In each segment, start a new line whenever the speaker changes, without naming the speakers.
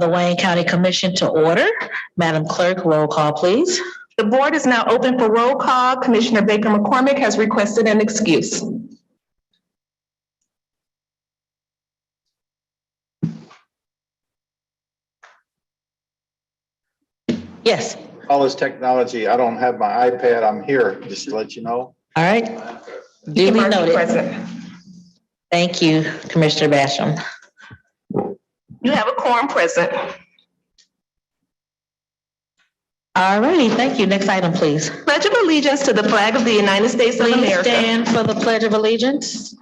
the Wayne County Commission to order. Madam Clerk, roll call, please.
The board is now open for roll call. Commissioner Baker McCormick has requested an excuse.
Yes.
All this technology, I don't have my iPad. I'm here, just to let you know.
All right. Duly noted.
Present.
Thank you, Commissioner Basham.
You have a quorum present.
All righty, thank you. Next item, please.
Pledge of allegiance to the flag of the United States of
Please
America.
stand for the Pledge of Allegiance.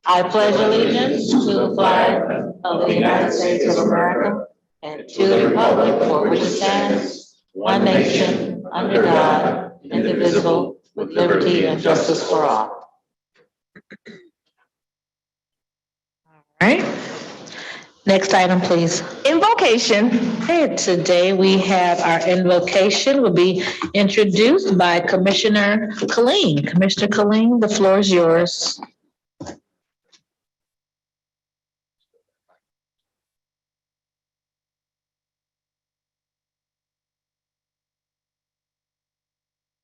I pledge allegiance to the flag of the United States of America and to the republic for which it stands, one nation, under God, indivisible, with liberty and justice for all. All right. Next item, please.
Invocation.
Okay, today we have our invocation will be introduced by Commissioner Killeen. Commissioner Killeen, the floor is yours.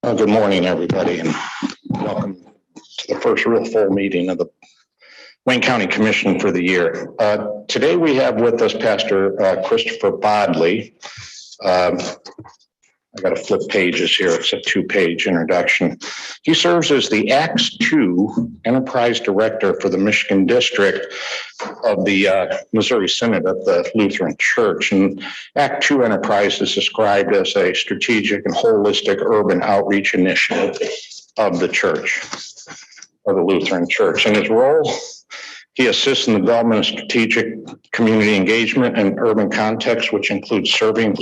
Good morning, everybody, and welcome to the first real full meeting of the Wayne County Commission for the year. Today we have with us Pastor Christopher Bodley. I got to flip pages here. It's a 2-page introduction. He serves as the Acts 2 Enterprise Director for the Michigan District of the Missouri Synod of the Lutheran Church. And Act 2 Enterprise is described as a strategic and holistic urban outreach initiative of the church, of the Lutheran Church. In his role, he assists in the development of strategic community engagement in urban context, which includes serving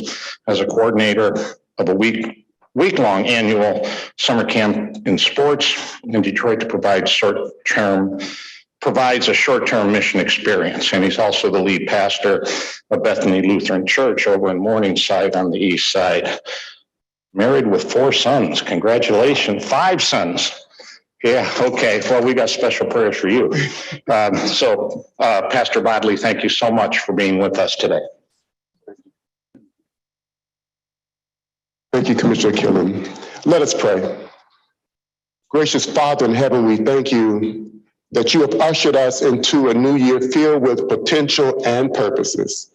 as a coordinator of a week-long annual summer camp in sports in Detroit to provide provides a short-term mission experience. And he's also the lead pastor of Bethany Lutheran Church over in Morningside on the east side. Married with 4 sons. Congratulations. 5 sons. Yeah, okay. Well, we got special prayers for you. Pastor Bodley, thank you so much for being with us today.
Thank you, Commissioner Killeen. Let us pray. Gracious Father in heaven, we thank you that you have ushered us into a new year filled with potential and purposes.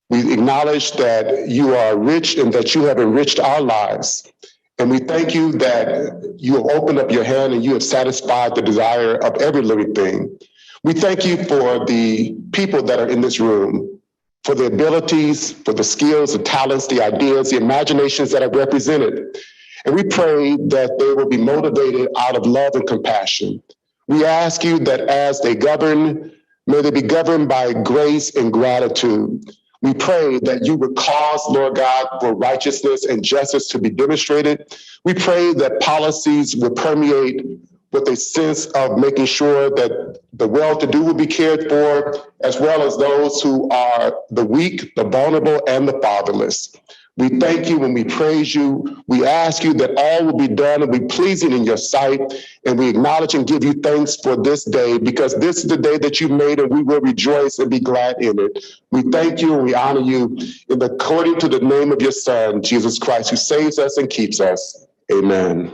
We acknowledge that you are rich and that you have enriched our lives. And we thank you that you have opened up your hand and you have satisfied the desire of every living thing. We thank you for the people that are in this room, for the abilities, for the skills, the talents, the ideas, the imaginations that are represented. And we pray that they will be motivated out of love and compassion. We ask you that as they govern, may they be governed by grace and gratitude. We pray that you would cause, Lord God, for righteousness and justice to be demonstrated. We pray that policies will permeate with a sense of making sure that the well-to-do will be cared for, as well as those who are the weak, the vulnerable, and the fatherless. We thank you and we praise you. We ask you that all will be done and be pleasing in your sight. And we acknowledge and give you thanks for this day, because this is the day that you made and we will rejoice and be glad in it. We thank you and we honor you according to the name of your Son, Jesus Christ, who saves us and keeps us. Amen.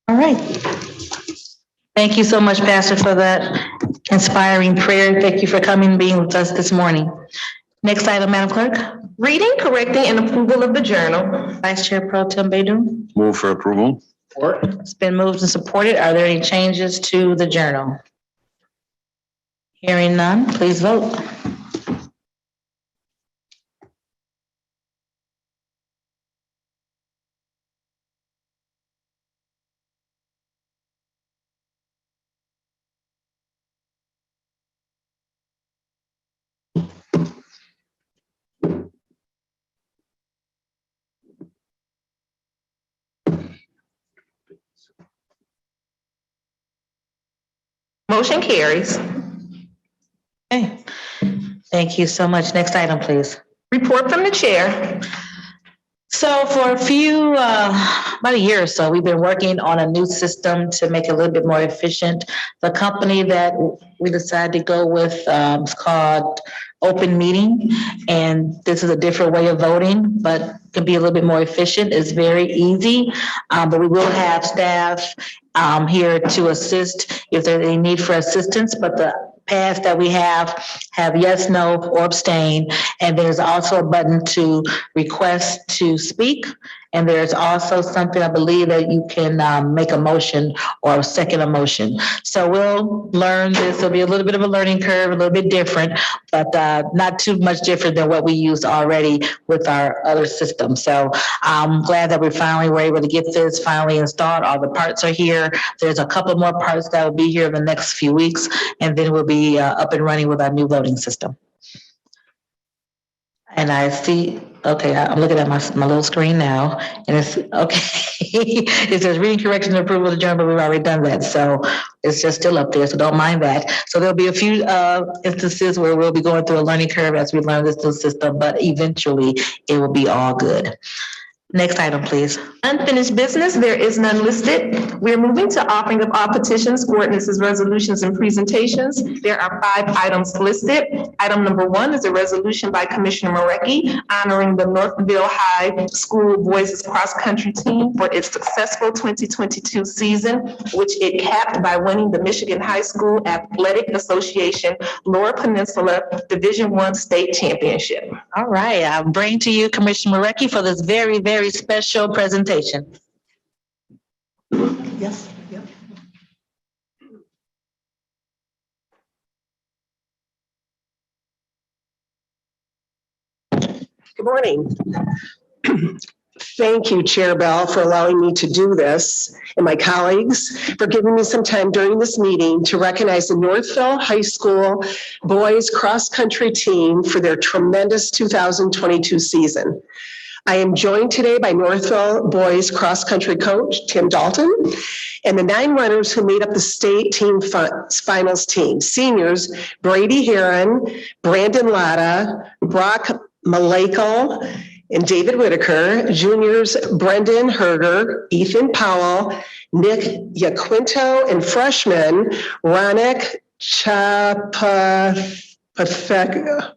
All right. Thank you so much, Pastor, for that inspiring prayer. Thank you for coming and being with us this morning. Next item, Madam Clerk.
Reading, correcting, and approval of the journal.
Vice Chair Pro Tem Baydun.
Move for approval.
Support.
It's been moved and supported. Are there any changes to the journal? Hearing none, please vote.
Motion carries.
Okay. Thank you so much. Next item, please.
Report from the chair.
So for about a year or so, we've been working on a new system to make it a little bit more efficient. The company that we decided to go with is called Open Meeting, and this is a different way of voting, but can be a little bit more efficient. It's very easy, but we will have staff here to assist if there's any need for assistance, but the pads that we have yes, no, or abstain. And there's also a button to request to speak. And there's also something, I believe, that you can make a motion or second a motion. So we'll learn this. It'll be a little bit of a learning curve, a little bit different, but not too much different than what we used already with our other system. So I'm glad that we finally were able to get this finally installed. All the parts are here. There's a couple more parts that will be here in the next few weeks, and then we'll be up and running with our new voting system. And I see, okay, I'm looking at my little screen now, and it's, okay. It says reading correction and approval of adjournment, but we've already done that, so it's just still up there, so don't mind that. So there'll be a few instances where we'll be going through a learning curve as we learn this new system, but eventually it will be all good. Next item, please.
Unfinished business, there is none listed. We're moving to offering of all petitions, ordinances, resolutions, and presentations. There are 5 items listed. Item number 1 is a resolution by Commissioner Marecki honoring the Northville High School boys cross-country team for its successful 2022 season, which it capped by winning the Michigan High School Athletic Association Lower Peninsula Division I State Championship.
All right, I'll bring to you Commissioner Marecki for this very, very special presentation.
Yes.
Good morning. Thank you, Chair Bell, for allowing me to do this, and my colleagues for giving me some time during this meeting to recognize the Northville High School boys cross-country team for their tremendous 2022 season. I am joined today by Northville boys cross-country coach Tim Dalton and the 9 runners who made up the state team finals team. Seniors Brady Heron, Brandon Latta, Brock Malakel, and David Whitaker. Juniors Brendan Herger, Ethan Powell, Nick Yaquinto, and freshmen Ronick Chatapathak,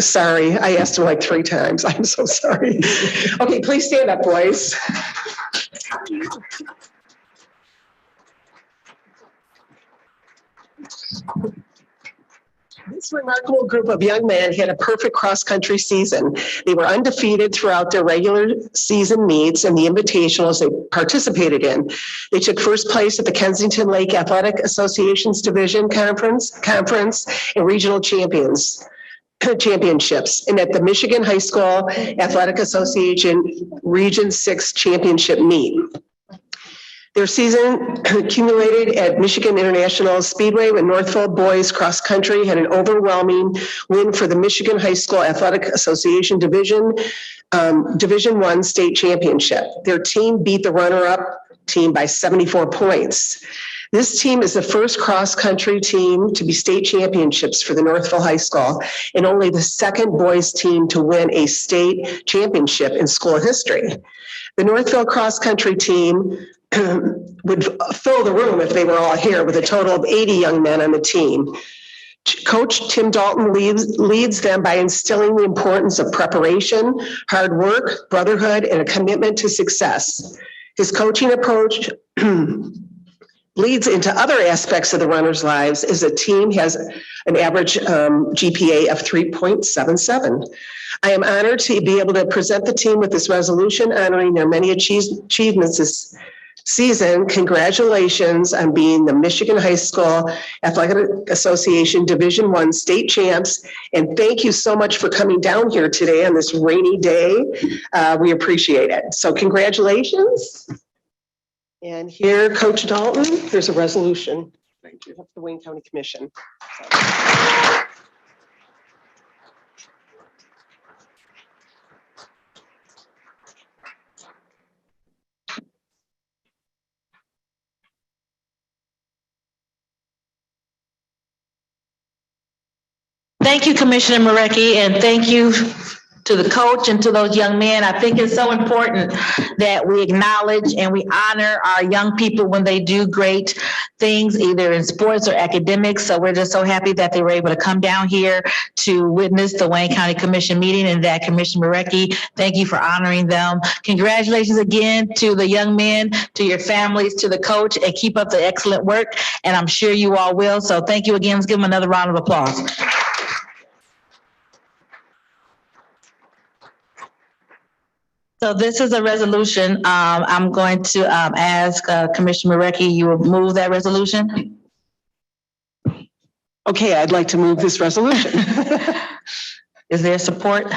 sorry, I asked him like 3 times. I'm so sorry. Okay, please stand up, boys. This remarkable group of young men had a perfect cross-country season. They were undefeated throughout their regular season meets and the invitationals they participated in. They took first place at the Kensington Lake Athletic Association's Division Conference and Regional Championships, and at the Michigan High School Athletic Association Region 6 Championship meet. Their season accumulated at Michigan International Speedway with Northville boys cross country had an overwhelming win for the Michigan High School Athletic Association Division I State Championship. Their team beat the runner-up team by 74 points. This team is the first cross-country team to be state championships for the Northville High School and only the second boys team to win a state championship in school history. The Northville cross-country team would fill the room if they were all here with a total of 80 young men on the team. Coach Tim Dalton leads them by instilling the importance of preparation, hard work, brotherhood, and a commitment to success. His coaching approach bleeds into other aspects of the runners' lives as the team has an average GPA of 3.77. I am honored to be able to present the team with this resolution honoring their many achievements this season. Congratulations on being the Michigan High School Athletic Association Division I State Champs. And thank you so much for coming down here today on this rainy day. We appreciate it. So congratulations. And here, Coach Dalton, there's a resolution. Thank you. Of the Wayne County Commission.
Thank you, Commissioner Marecki, and thank you to the coach and to those young men. I think it's so important that we acknowledge and we honor our young people when they do great things, either in sports or academics. So we're just so happy that they were able to come down here to witness the Wayne County Commission meeting, and that Commissioner Marecki, thank you for honoring them. Congratulations again to the young men, to your families, to the coach, and keep up the excellent work. And I'm sure you all will. So thank you again. Let's give them another round of applause. So this is a resolution. I'm going to ask Commissioner Marecki, you will move that resolution?
Okay, I'd like to move this resolution.
Is there support?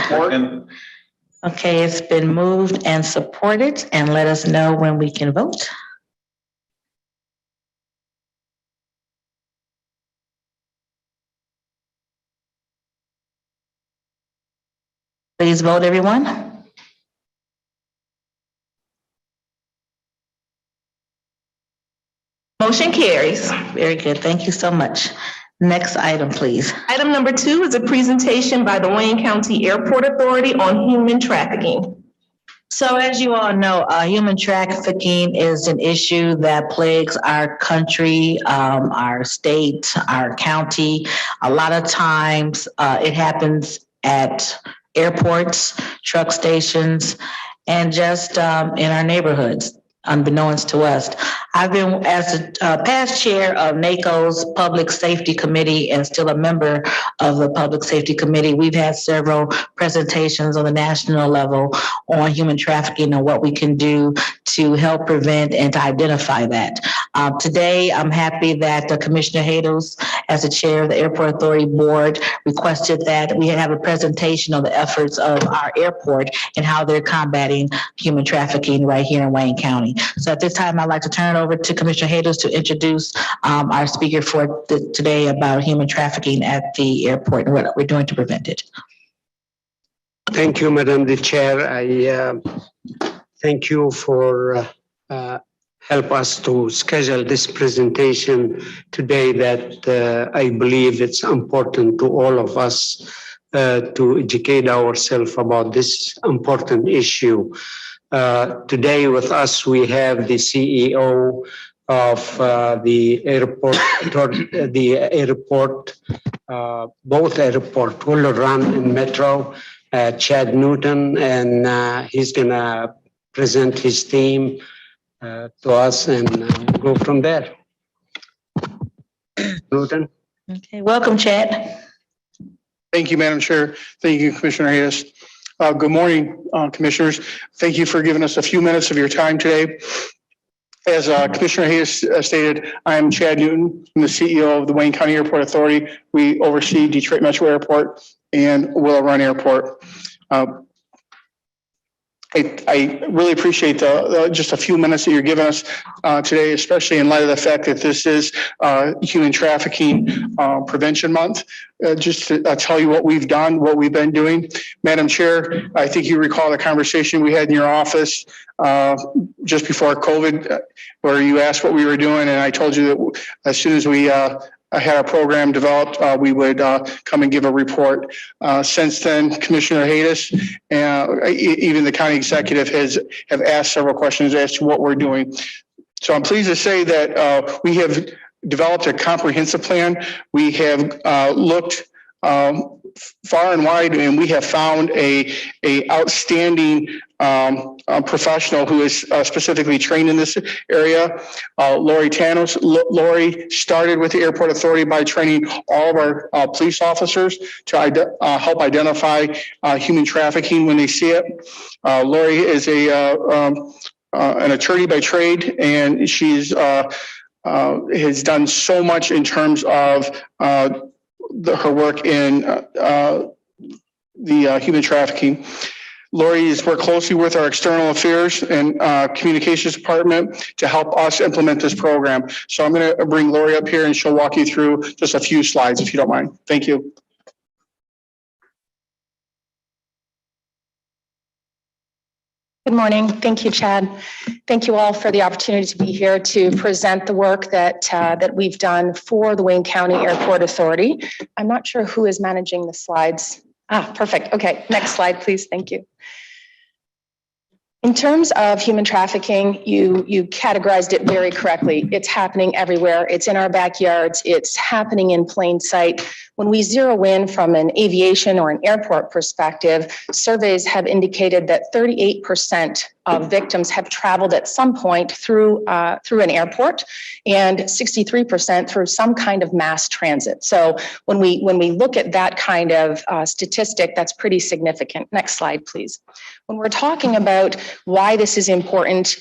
Okay, it's been moved and supported, and let us know when we can vote. Please vote, everyone.
Motion carries.
Very good. Thank you so much. Next item, please.
Item number 2 is a presentation by the Wayne County Airport Authority on human trafficking.
So as you all know, human trafficking is an issue that plagues our country, our state, our county. A lot of times it happens at airports, truck stations, and just in our neighborhoods, unbeknownst to us. I've been, as a past chair of NACO's Public Safety Committee and still a member of the Public Safety Committee, we've had several presentations on the national level on human trafficking and what we can do to help prevent and to identify that. Today, I'm happy that Commissioner Hados, as the chair of the Airport Authority Board, requested that we have a presentation on the efforts of our airport and how they're combating human trafficking right here in Wayne County. So at this time, I'd like to turn it over to Commissioner Hados to introduce our speaker for today about human trafficking at the airport and what we're doing to prevent it.
Thank you, Madam the Chair. I thank you for help us to schedule this presentation today that I believe it's important to all of us to educate ourselves about this important issue. Today with us, we have the CEO of the airport, both airport, Will Run and Metro, Chad Newton, and he's gonna present his team to us and go from there. Newton.
Okay, welcome, Chad.
Thank you, Madam Chair. Thank you, Commissioner Hayes. Good morning, Commissioners. Thank you for giving us a few minutes of your time today. As Commissioner Hayes stated, I am Chad Newton. I'm the CEO of the Wayne County Airport Authority. We oversee Detroit Metro Airport and Willow Run Airport. I really appreciate just a few minutes that you're giving us today, especially in light of the fact that this is Human Trafficking Prevention Month. Just to tell you what we've done, what we've been doing. Madam Chair, I think you recall the conversation we had in your office just before COVID, where you asked what we were doing, and I told you that as soon as we had a program developed, we would come and give a report. Since then, Commissioner Hayes, even the county executive have asked several questions as to what we're doing. So I'm pleased to say that we have developed a comprehensive plan. We have looked far and wide, and we have found a outstanding professional who is specifically trained in this area, Lori Tanos. Lori started with the Airport Authority by training all of our police officers to help identify human trafficking when they see it. Lori is an attorney by trade, and she's has done so much in terms of her work in the human trafficking. Lori has worked closely with our external affairs and communications department to help us implement this program. So I'm going to bring Lori up here and she'll walk you through just a few slides, if you don't mind. Thank you.
Good morning. Thank you, Chad. Thank you all for the opportunity to be here to present the work that we've done for the Wayne County Airport Authority. I'm not sure who is managing the slides. Perfect. Okay, next slide, please. Thank you. In terms of human trafficking, you categorized it very correctly. It's happening everywhere. It's in our backyards. It's happening in plain sight. When we zero in from an aviation or an airport perspective, surveys have indicated that 38% of victims have traveled at some point through an airport, and 63% through some kind of mass transit. So when we look at that kind of statistic, that's pretty significant. Next slide, please. When we're talking about why this is important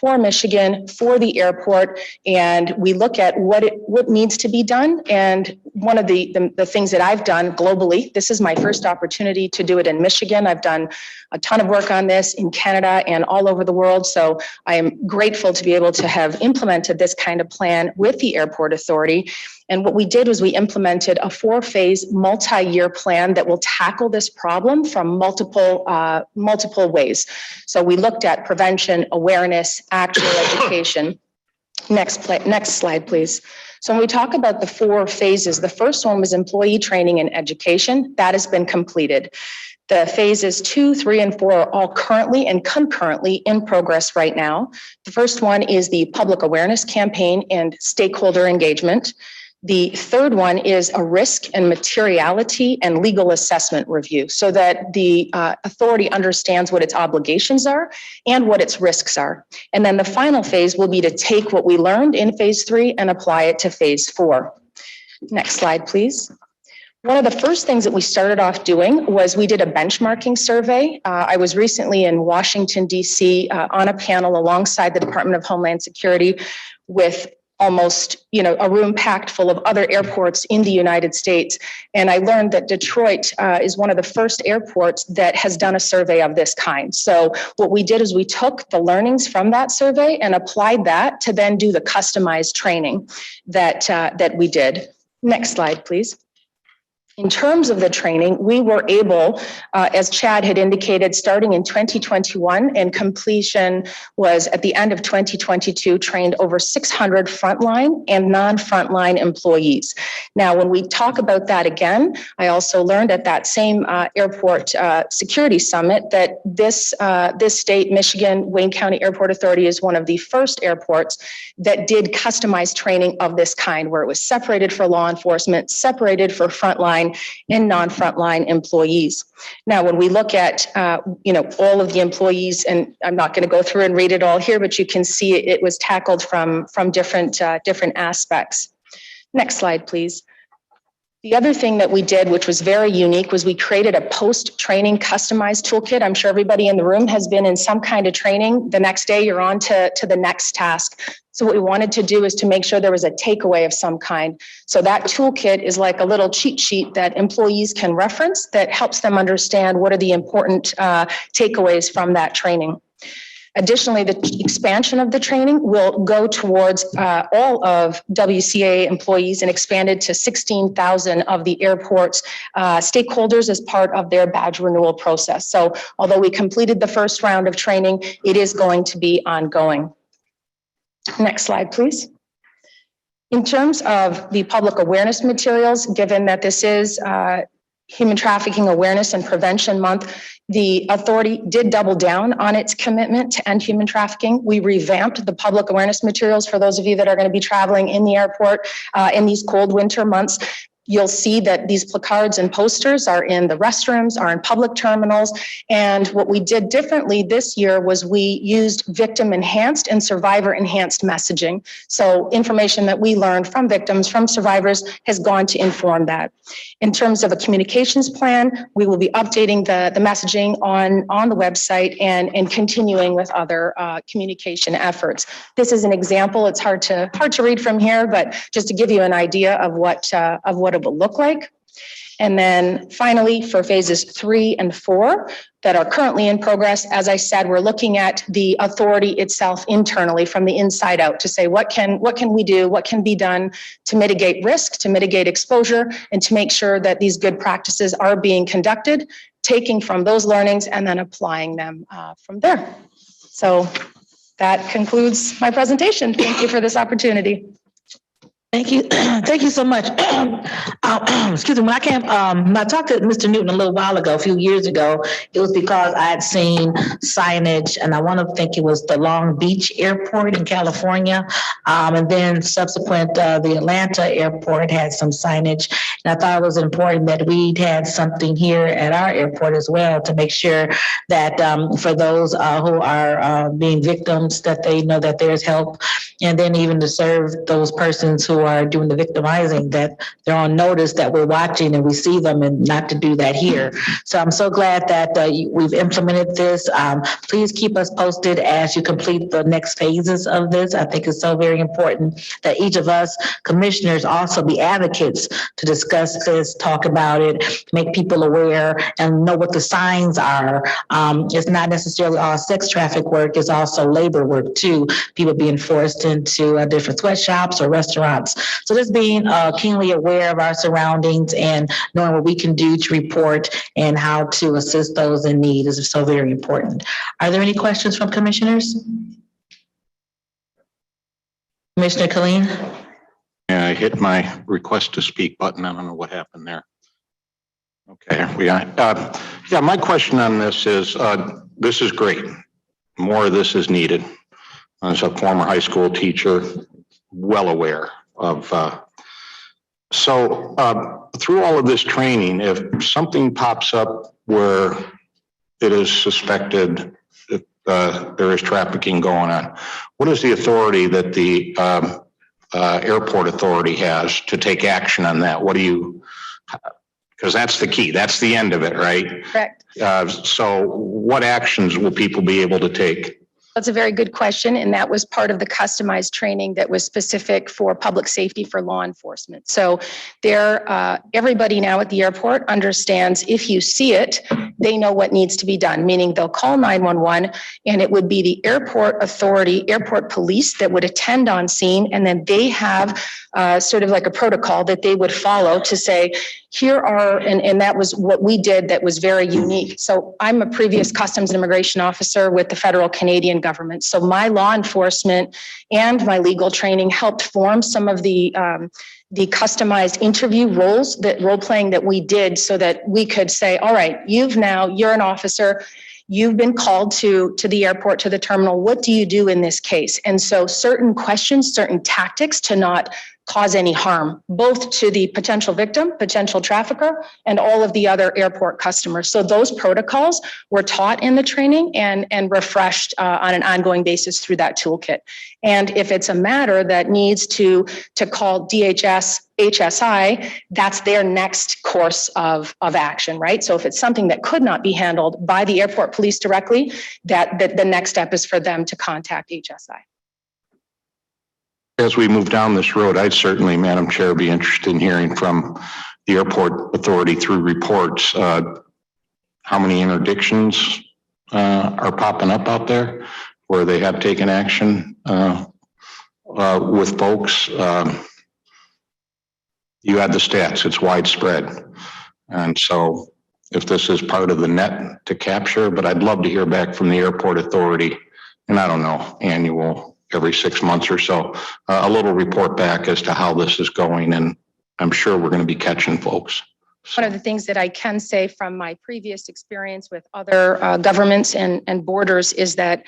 for Michigan, for the airport, and we look at what needs to be done, and one of the things that I've done globally, this is my first opportunity to do it in Michigan. I've done a ton of work on this in Canada and all over the world. So I am grateful to be able to have implemented this kind of plan with the Airport Authority. And what we did was we implemented a 4-phase multi-year plan that will tackle this problem from multiple ways. So we looked at prevention, awareness, actual education. Next slide, please. So when we talk about the 4 phases, the first one was employee training and education. That has been completed. The phases 2, 3, and 4 are all currently and concurrently in progress right now. The first one is the public awareness campaign and stakeholder engagement. The third one is a risk and materiality and legal assessment review so that the authority understands what its obligations are and what its risks are. And then the final phase will be to take what we learned in phase 3 and apply it to phase 4. Next slide, please. One of the first things that we started off doing was we did a benchmarking survey. I was recently in Washington, D.C. On a panel alongside the Department of Homeland Security with almost, a room packed full of other airports in the United States. And I learned that Detroit is one of the first airports that has done a survey of this kind. So what we did is we took the learnings from that survey and applied that to then do the customized training that we did. Next slide, please. In terms of the training, we were able, as Chad had indicated, starting in 2021 and completion was at the end of 2022, trained over 600 frontline and non-frontline employees. Now, when we talk about that again, I also learned at that same airport security summit that this state, Michigan, Wayne County Airport Authority is one of the first airports that did customized training of this kind, where it was separated for law enforcement, separated for frontline and non-frontline employees. Now, when we look at, all of the employees, and I'm not going to go through and read it all here, but you can see it was tackled from different aspects. Next slide, please. The other thing that we did, which was very unique, was we created a post-training customized toolkit. I'm sure everybody in the room has been in some kind of training. The next day, you're on to the next task. So what we wanted to do is to make sure there was a takeaway of some kind. So that toolkit is like a little cheat sheet that employees can reference that helps them understand what are the important takeaways from that training. Additionally, the expansion of the training will go towards all of WCA employees and expanded to 16,000 of the airport's stakeholders as part of their badge renewal process. So although we completed the first round of training, it is going to be ongoing. Next slide, please. In terms of the public awareness materials, given that this is Human Trafficking Awareness and Prevention Month, the authority did double down on its commitment to end human trafficking. We revamped the public awareness materials for those of you that are going to be traveling in the airport in these cold winter months. You'll see that these placards and posters are in the restrooms, are in public terminals. And what we did differently this year was we used victim enhanced and survivor enhanced messaging. So information that we learned from victims, from survivors, has gone to inform that. In terms of a communications plan, we will be updating the messaging on the website and continuing with other communication efforts. This is an example. It's hard to read from here, but just to give you an idea of what it will look like. And then finally, for phases 3 and 4 that are currently in progress, as I said, we're looking at the authority itself internally from the inside out to say, what can we do? What can be done to mitigate risk, to mitigate exposure, and to make sure that these good practices are being conducted, taking from those learnings and then applying them from there. So that concludes my presentation. Thank you for this opportunity.
Thank you. Thank you so much. Excuse me, when I talked to Mr. Newton a little while ago, a few years ago, it was because I had seen signage, and I want to think it was the Long Beach Airport in California. And then subsequent, the Atlanta airport had some signage. And I thought it was important that we'd had something here at our airport as well to make sure that for those who are being victims, that they know that there's help. And then even to serve those persons who are doing the victimizing, that they're on notice that we're watching and we see them, and not to do that here. So I'm so glad that we've implemented this. Please keep us posted as you complete the next phases of this. I think it's so very important that each of us commissioners also be advocates to discuss this, talk about it, make people aware and know what the signs are. It's not necessarily all sex traffic work, it's also labor work too. People being forced into different sweatshops or restaurants. So just being keenly aware of our surroundings and knowing what we can do to report and how to assist those in need is so very important. Are there any questions from commissioners? Commissioner Killeen?
Yeah, I hit my request to speak button. I don't know what happened there. Okay, here we are. Yeah, my question on this is great. More of this is needed. As a former high school teacher, well aware of. Through all of this training, if something pops up where it is suspected that there is trafficking going on, what is the authority that the airport authority has to take action on that? What do you, because that's the key, that's the end of it, right?
Correct.
So what actions will people be able to take?
That's a very good question, and that was part of the customized training that was specific for public safety for law enforcement. So everybody now at the airport understands if you see it, they know what needs to be done, meaning they'll call 911, and it would be the airport authority, airport police that would attend on scene, and then they have sort of like a protocol that they would follow to say, here are, and that was what we did that was very unique. So I'm a previous customs and immigration officer with the federal Canadian government. So my law enforcement and my legal training helped form some of the customized interview roles, that role playing that we did, so that we could say, all right, you're an officer, you've been called to the airport, to the terminal. What do you do in this case? And so certain questions, certain tactics to not cause any harm, both to the potential victim, potential trafficker, and all of the other airport customers. So those protocols were taught in the training and refreshed on an ongoing basis through that toolkit. And if it's a matter that needs to call DHS, HSI, that's their next course of action, right? So if it's something that could not be handled by the airport police directly, that the next step is for them to contact HSI.
As we move down this road, I'd certainly, Madam Chair, be interested in hearing from the airport authority through reports, how many interdictions are popping up out there where they have taken action with folks. You had the stats, it's widespread. And so if this is part of the net to capture, but I'd love to hear back from the airport authority, and I don't know, annual, every 6 months or so, a little report back as to how this is going. And I'm sure we're going to be catching folks.
One of the things that I can say from my previous experience with other governments and borders is that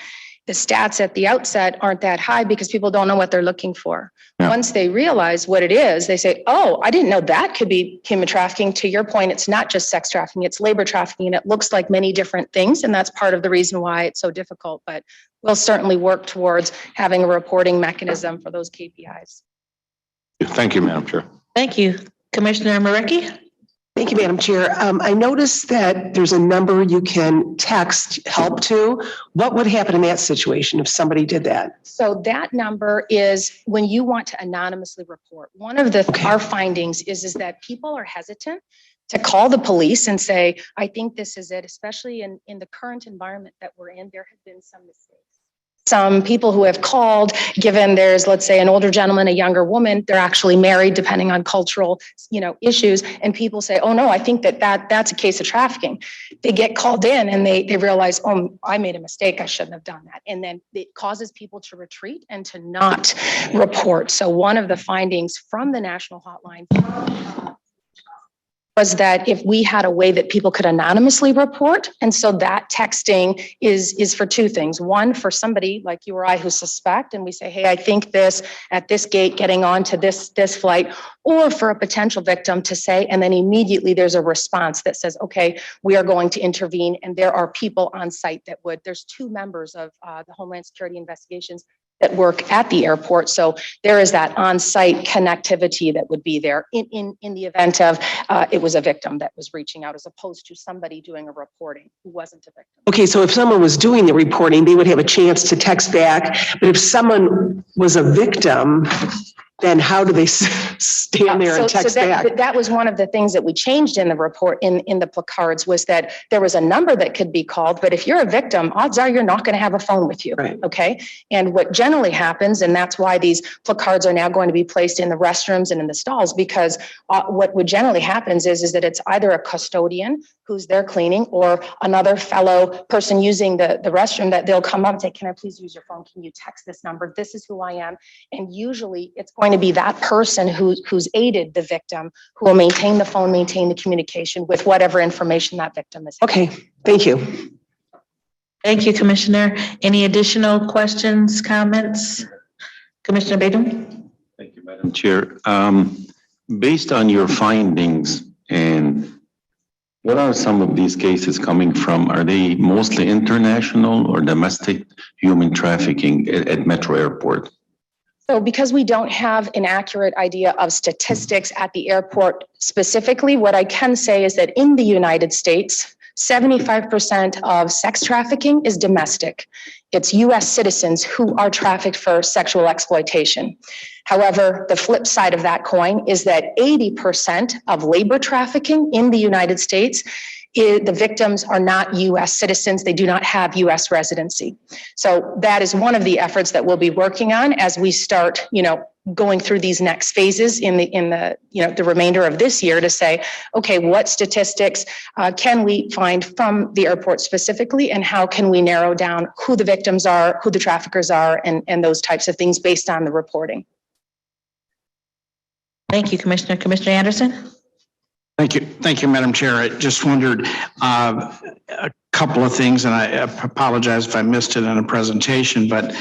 the stats at the outset aren't that high because people don't know what they're looking for. Yeah. Once they realize what it is, they say, oh, I didn't know that could be human trafficking. To your point, it's not just sex trafficking, it's labor trafficking, and it looks like many different things. And that's part of the reason why it's so difficult. But we'll certainly work towards having a reporting mechanism for those KPIs.
Thank you, Madam Chair.
Thank you. Commissioner Marecki?
Thank you, Madam Chair. I noticed that there's a number you can text help to. What would happen in that situation if somebody did that?
So that number is when you want to anonymously report. One of our findings is that people are hesitant to call the police and say, I think this is it, especially in the current environment that we're in. There have been some mistakes. Some people who have called, given there's, let's say, an older gentleman, a younger woman, they're actually married, depending on cultural, issues. And people say, oh, no, I think that's a case of trafficking. They get called in and they realize, oh, I made a mistake. I shouldn't have done that. And then it causes people to retreat and to not report. So one of the findings from the national hotline was that if we had a way that people could anonymously report, and so that texting is for two things. One, for somebody like you or I who suspect, and we say, hey, I think this at this gate getting on to this flight, or for a potential victim to say, and then immediately there's a response that says, okay, we are going to intervene, and there are people on site that would. There's two members of the Homeland Security Investigations that work at the airport. So there is that on-site connectivity that would be there in the event of it was a victim that was reaching out, as opposed to somebody doing a reporting who wasn't a victim.
Okay, so if someone was doing the reporting, they would have a chance to text back. But if someone was a victim, then how do they stand there and text back?
That was one of the things that we changed in the report, in the placards, was that there was a number that could be called, but if you're a victim, odds are you're not going to have a phone with you.
Right.
Okay. And what generally happens, and that's why these placards are now going to be placed in the restrooms and in the stalls, because what would generally happens is that it's either a custodian who's there cleaning, or another fellow person using the restroom, that they'll come up and say, can I please use your phone? Can you text this number? This is who I am. And usually it's going to be that person who's aided the victim who will maintain the phone, maintain the communication with whatever information that victim is.
Okay, thank you.
Thank you, Commissioner. Any additional questions, comments? Commissioner Baydun?
Thank you, Madam Chair. Based on your findings, and what are some of these cases coming from? Are they mostly international or domestic human trafficking at Metro Airport?
So because we don't have an accurate idea of statistics at the airport specifically, what I can say is that in the United States, 75% of sex trafficking is domestic. It's US citizens who are trafficked for sexual exploitation. However, the flip side of that coin is that 80% of labor trafficking in the United States, the victims are not US citizens. They do not have US residency. So that is one of the efforts that we'll be working on as we start, going through these next phases in the remainder of this year, to say, okay, what statistics can we find from the airport specifically, and how can we narrow down who the victims are, who the traffickers are, and those types of things based on the reporting.
Thank you, Commissioner. Commissioner Anderson?
Thank you, Madam Chair. I just wondered a couple of things, and I apologize if I missed it in the presentation, but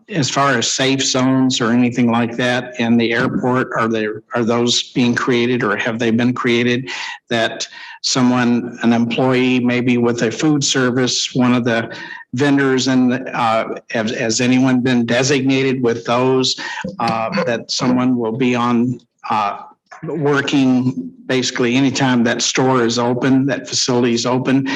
as far as safe zones or anything like that in the airport, are those being created, or have they been created, that an employee, maybe with a food service, one of the vendors, and has anyone been designated with those, that someone will be on working basically anytime that store is open, that facility is open,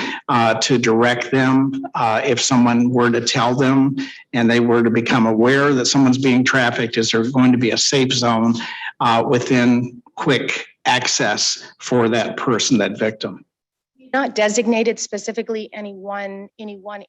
to direct them if someone were to tell them and they were to become aware that someone's being trafficked? Is there going to be a safe zone within quick access for that person, that victim?
Not designated specifically any one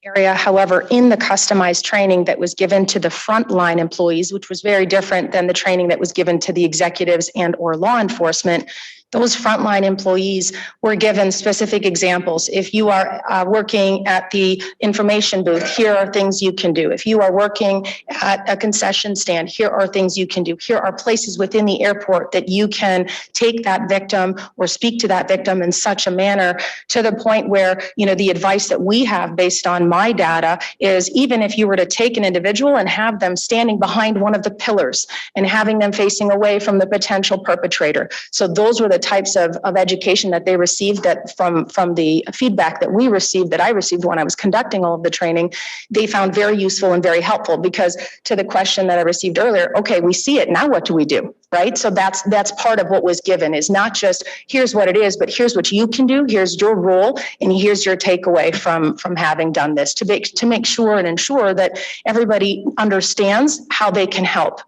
area. However, in the customized training that was given to the frontline employees, which was very different than the training that was given to the executives and or law enforcement, those frontline employees were given specific examples. If you are working at the information booth, here are things you can do. If you are working at a concession stand, here are things you can do. Here are places within the airport that you can take that victim or speak to that victim in such a manner, to the point where, the advice that we have based on my data is, even if you were to take an individual and have them standing behind one of the pillars and having them facing away from the potential perpetrator. So those were the types of education that they received, that from the feedback that we received, that I received when I was conducting all of the training, they found very useful and very helpful. Because to the question that I received earlier, okay, we see it, now what do we do? Right? So that's part of what was given, is not just here's what it is, but here's what you can do, here's your role, and here's your takeaway from having done this, to make sure and ensure that everybody understands how they can help,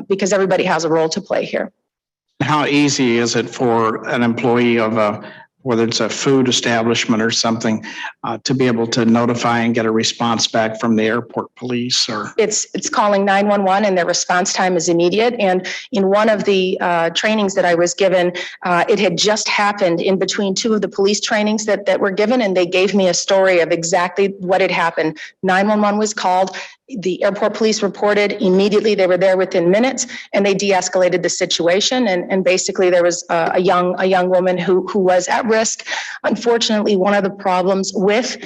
because everybody has a role to play here.
How easy is it for an employee of a whether it's a food establishment or something, to be able to notify and get a response back from the airport police or?
It's calling 911 and their response time is immediate. And in one of the trainings that I was given, it had just happened in between two of the police trainings that were given, and they gave me a story of exactly what had happened. 911 was called. The airport police reported immediately. They were there within minutes, and they de-escalated the situation. And basically, there was a young woman who was at risk. Unfortunately, one of the problems with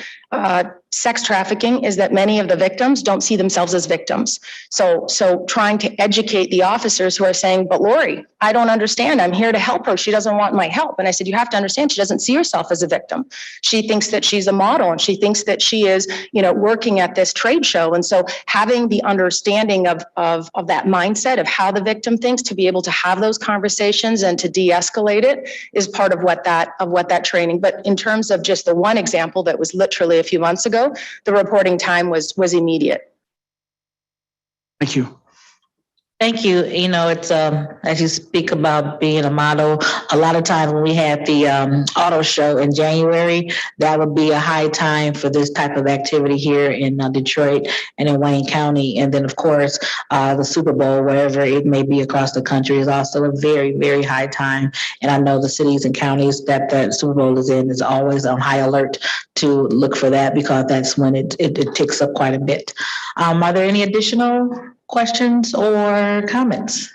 sex trafficking is that many of the victims don't see themselves as victims. So trying to educate the officers who are saying, but Lori, I don't understand. I'm here to help her. She doesn't want my help. And I said, you have to understand, she doesn't see herself as a victim. She thinks that she's a model and she thinks that she is, working at this trade show. And so having the understanding of that mindset of how the victim thinks, to be able to have those conversations and to de-escalate it is part of what that training. But in terms of just the one example that was literally a few months ago, the reporting time was immediate.
Thank you.
Thank you. It's, as you speak about being a model, a lot of times when we had the auto show in January, that would be a high time for this type of activity here in Detroit and in Wayne County. And then, of course, the Super Bowl, wherever it may be across the country, is also a very, very high time. And I know the cities and counties that the Super Bowl is in is always on high alert to look for that, because that's when it ticks up quite a bit. Are there any additional questions or comments?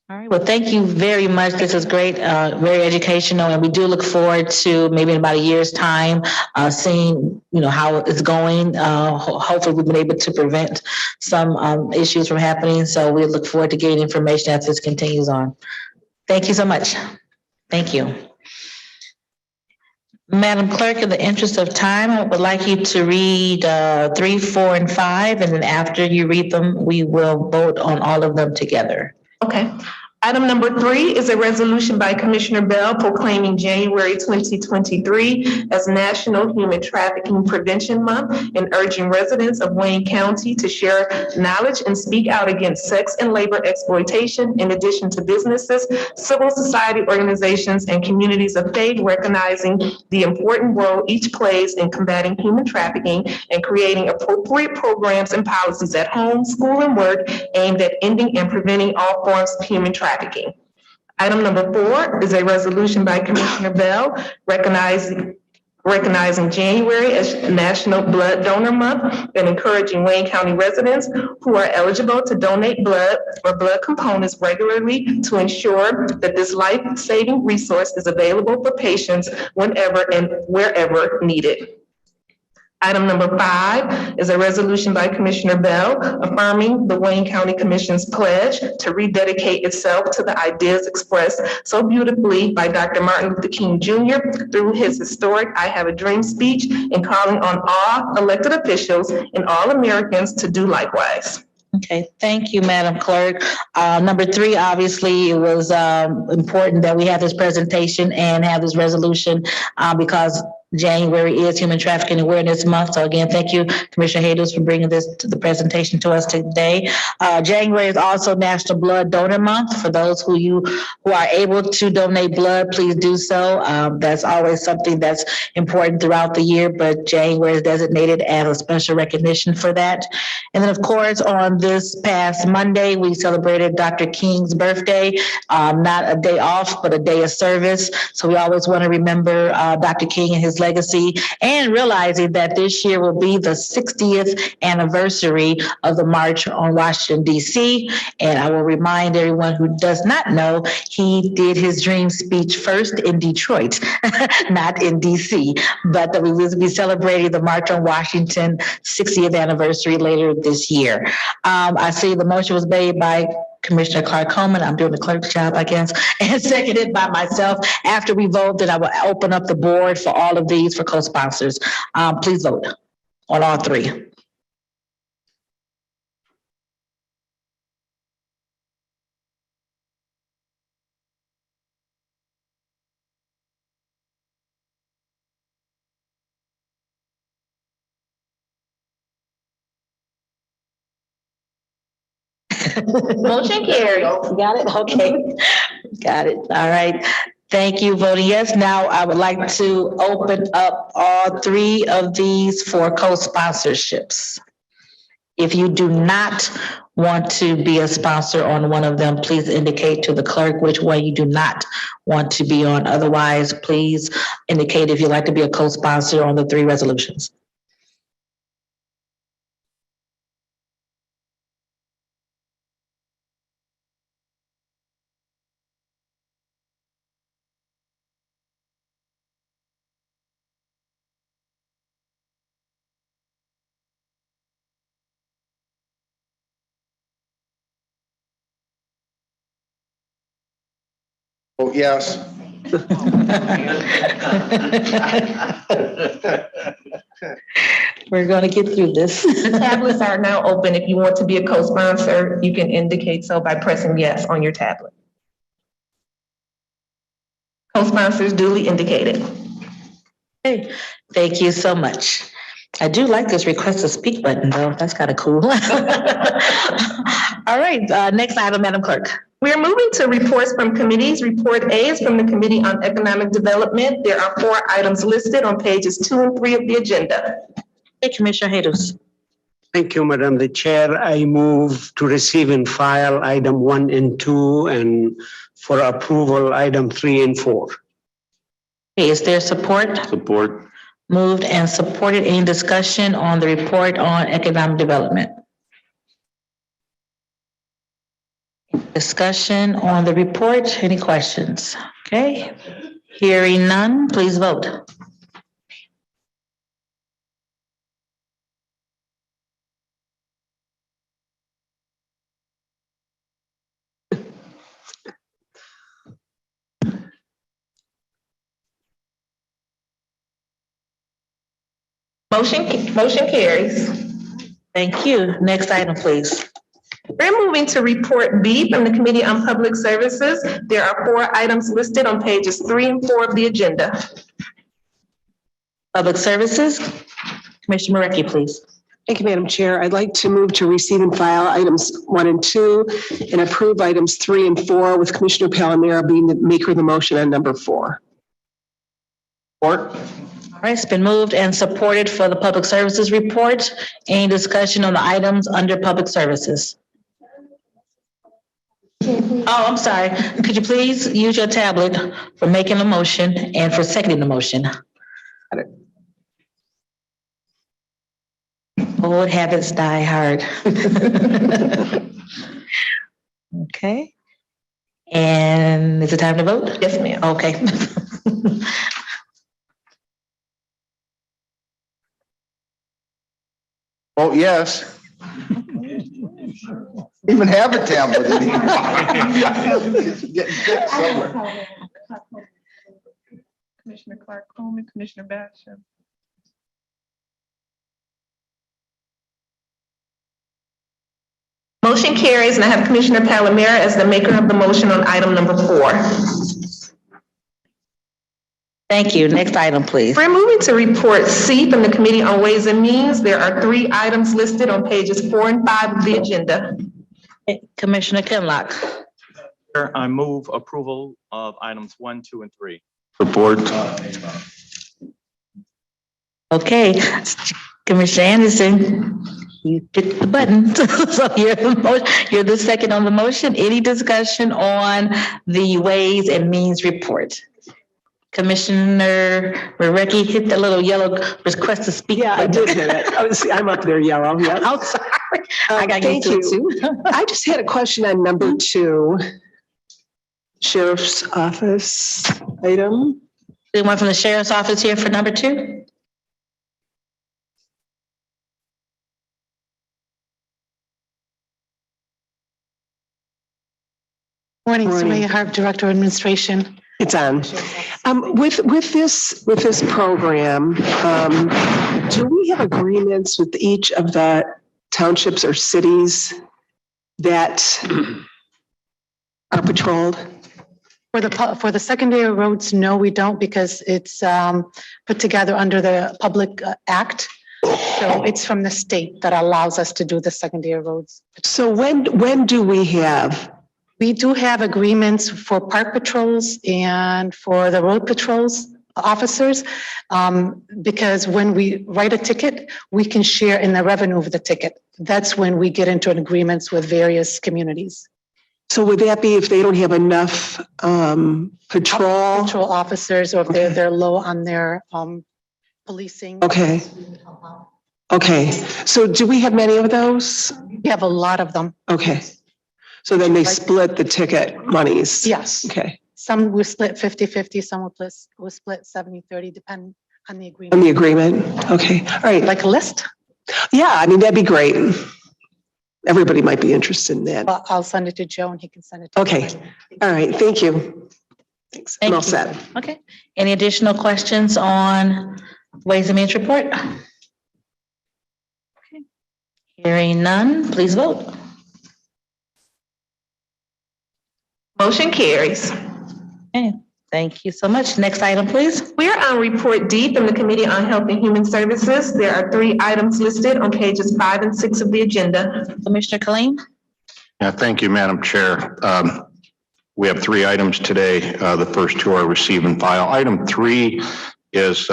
All right, well, thank you very much. This is great, very educational, and we do look forward to maybe in about a year's time, seeing, how it's going. Hopefully we've been able to prevent some issues from happening. So we look forward to getting information as this continues on. Thank you so much. Thank you. Madam Clerk, in the interest of time, I would like you to read 3, 4, and 5, and then after you read them, we will vote on all of them together.
Okay. Item number 3 is a resolution by Commissioner Bell proclaiming January 2023 as National Human Trafficking Prevention Month and urging residents of Wayne County to share knowledge and speak out against sex and labor exploitation, in addition to businesses, civil society organizations, and communities of faith, recognizing the important role each plays in combating human trafficking and creating appropriate programs and policies at home, school, and work aimed at ending and preventing all forms of human trafficking. Item number 4 is a resolution by Commissioner Bell recognizing January as National Blood Donor Month and encouraging Wayne County residents who are eligible to donate blood or blood components regularly to ensure that this life-saving resource is available for patients whenever and wherever needed. Item number 5 is a resolution by Commissioner Bell affirming the Wayne County Commission's pledge to rededicate itself to the ideas expressed so beautifully by Dr. Martin Luther King Jr. through his historic I Have a Dream speech, and calling on all elected officials and all Americans to do likewise. Okay, thank you, Madam Clerk. Number 3, obviously, it was important that we have this presentation and have this resolution because January is Human Trafficking Awareness Month. So again, thank you, Commissioner Haydos, for bringing this to the presentation to us today. January is also National Blood Donor Month. For those who are able to donate blood, please do so. That's always something that's important throughout the year, but January is designated as a special recognition for that. And then, of course, on this past Monday, we celebrated Dr. King's birthday. Not a day off, but a day of service. So we always want to remember Dr. King and his legacy, and realizing that this year will be the 60th anniversary of the March on Washington, D.C. And I will remind everyone who does not know, he did his dream speech first in Detroit, not in D.C., but that we will be celebrating the March on Washington 60th anniversary later this year. I see the motion was made by Commissioner Clark Coleman. I'm doing the clerk's job, I guess, and seconded by myself. After we vote, then I will open up the board for all of these for co-sponsors. Please vote on all 3. Motion carried. Got it? Okay. Got it. All right.
Thank you, voting yes. Now I would like to open up all three of these for co-sponsorships. If you do not want to be a sponsor on one of them, please indicate to the clerk which one you do not want to be on. Otherwise, please indicate if you'd like to be a co-sponsor on the three resolutions.
Oh, yes.
We're gonna get through this.
The tablets are now open. If you want to be a co-sponsor, you can indicate so by pressing yes on your tablet. Co-sponsors duly indicated.
Okay, thank you so much. I do like this request to speak button though. That's kind of cool. All right, next item, Madam Clerk.
We are moving to reports from committees. Report A is from the Committee on Economic Development. There are 4 items listed on pages 2 and 3 of the agenda.
Hey, Commissioner Hados.
Thank you, Madam the Chair. I move to receive and file item 1 and 2 and for approval, item 3 and 4.
Okay, is there support?
Support.
Moved and supported. Any discussion on the report on economic development? Discussion on the report. Any questions? Okay, hearing none, please vote.
Motion carries.
Thank you. Next item, please.
We're moving to report B from the Committee on Public Services. There are 4 items listed on pages 3 and 4 of the agenda.
Public Services, Commissioner Marecki, please.
Thank you, Madam Chair. I'd like to move to receive and file items 1 and 2 and approve items 3 and 4 with Commissioner Palomero being the maker of the motion on number 4.
Support.
All right, it's been moved and supported for the Public Services report. Any discussion on the items under Public Services? Oh, I'm sorry. Could you please use your tablet for making a motion and for seconding the motion? Old habits die hard. Okay. And is it time to vote?
Yes, ma'am.
Okay.
Oh, yes. Even have a tablet. Getting thick somewhere.
Commissioner Clark Coleman, Commissioner Basham.
Motion carries, and I have Commissioner Palomero as the maker of the motion on item number 4.
Thank you. Next item, please.
We're moving to report C from the Committee on Ways and Means. There are 3 items listed on pages 4 and 5 of the agenda.
Commissioner Kinlock.
I move approval of items 1, 2, and 3.
Support.
Okay, Commissioner Anderson, you hit the button. So you're the second on the motion. Any discussion on the Ways and Means report? Commissioner Marecki hit the little yellow request to speak.
Yeah, I did hit it. I'm up there yellow. Yeah.
I'm sorry. I got
Thank
used to it
you.
too.
I just had a question on number 2, Sheriff's Office item.
Anyone from the Sheriff's Office here for number 2?
Morning,
Morning.
Sumaya Harp, Director of Administration.
It's on. With this program, do we have agreements with each of the townships or cities that are patrolled?
For the secondary roads, no, we don't, because it's put together under the Public Act. So it's from the state that allows us to do the secondary roads.
So when do we have
We do have agreements for park patrols and for the road patrols officers. Because when we write a ticket, we can share in the revenue of the ticket. That's when we get into agreements with various communities.
So would that be if they don't have enough patrol?
Patrol officers, or if they're low on their policing.
Okay. Okay. So do we have many of those?
We have a lot of them.
Okay. So then they split the ticket monies?
Yes.
Okay.
Some will split 50-50, some will split 70-30, depending on the agreement.
On the agreement? Okay. All right.
Like a list?
Yeah, I mean, that'd be great. Everybody might be interested in that.
Well, I'll send it to Joe and he can send it to
Okay. All right. Thank you. Thanks. I'm all set.
Okay. Any additional questions on Ways and Means report? Okay. Hearing none, please vote.
Motion carries.
Okay. Thank you so much. Next item, please.
We are on report D from the Committee on Health and Human Services. There are 3 items listed on pages 5 and 6 of the agenda.
Commissioner Khalil.
Yeah, thank you, Madam Chair. We have 3 items today. The first 2 are receive and file. Item 3 is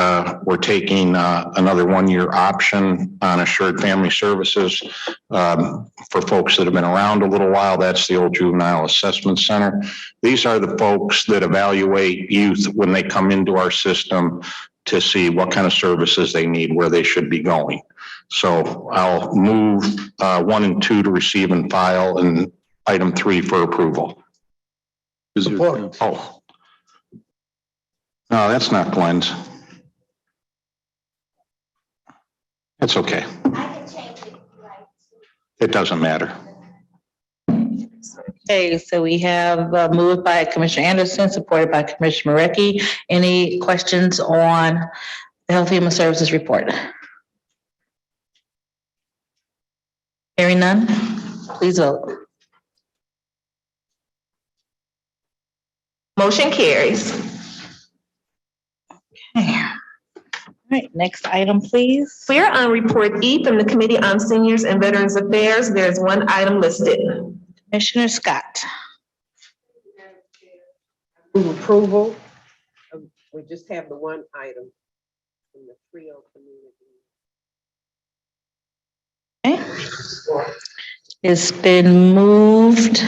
we're taking another 1-year option on Assured Family Services for folks that have been around a little while. That's the old Juvenile Assessment Center. These are the folks that evaluate youth when they come into our system to see what kind of services they need, where they should be going. So I'll move 1 and 2 to receive and file, and item 3 for approval.
Support.
Oh. No, that's not Glenn's. It's okay. It doesn't matter.
Okay, so we have moved by Commissioner Anderson, supported by Commissioner Marecki. Any questions on the Health and Human Services report? Hearing none, please vote.
Motion carries.
Okay. All right, next item, please.
We are on report E from the Committee on Seniors and Veterans Affairs. There's 1 item listed.
Commissioner Scott.
Move approval. We just have the 1 item from the Trio community.
Okay. It's been moved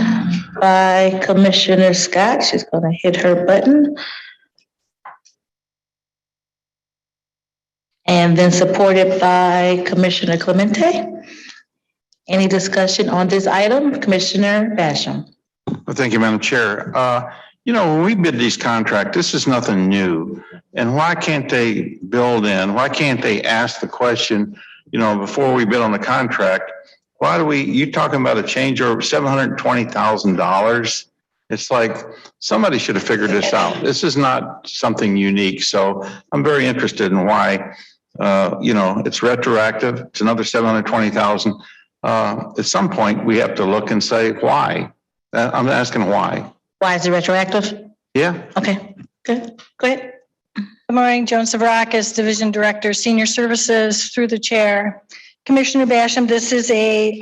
by Commissioner Scott. She's going to hit her button. And then supported by Commissioner Clemente. Any discussion on this item? Commissioner Basham.
Well, thank you, Madam Chair. When we bid these contracts, this is nothing new. And why can't they build in, why can't they ask the question, before we bid on the contract, you're talking about a change over $720,000. It's like, somebody should have figured this out. This is not something unique. So I'm very interested in why, it's retroactive. It's another $720,000. At some point, we have to look and say, why? I'm asking why.
Why is it retroactive?
Yeah.
Okay, good. Go ahead.
Good morning, Joan Savrakis, Division Director, Senior Services, through the chair. Commissioner Basham, this is a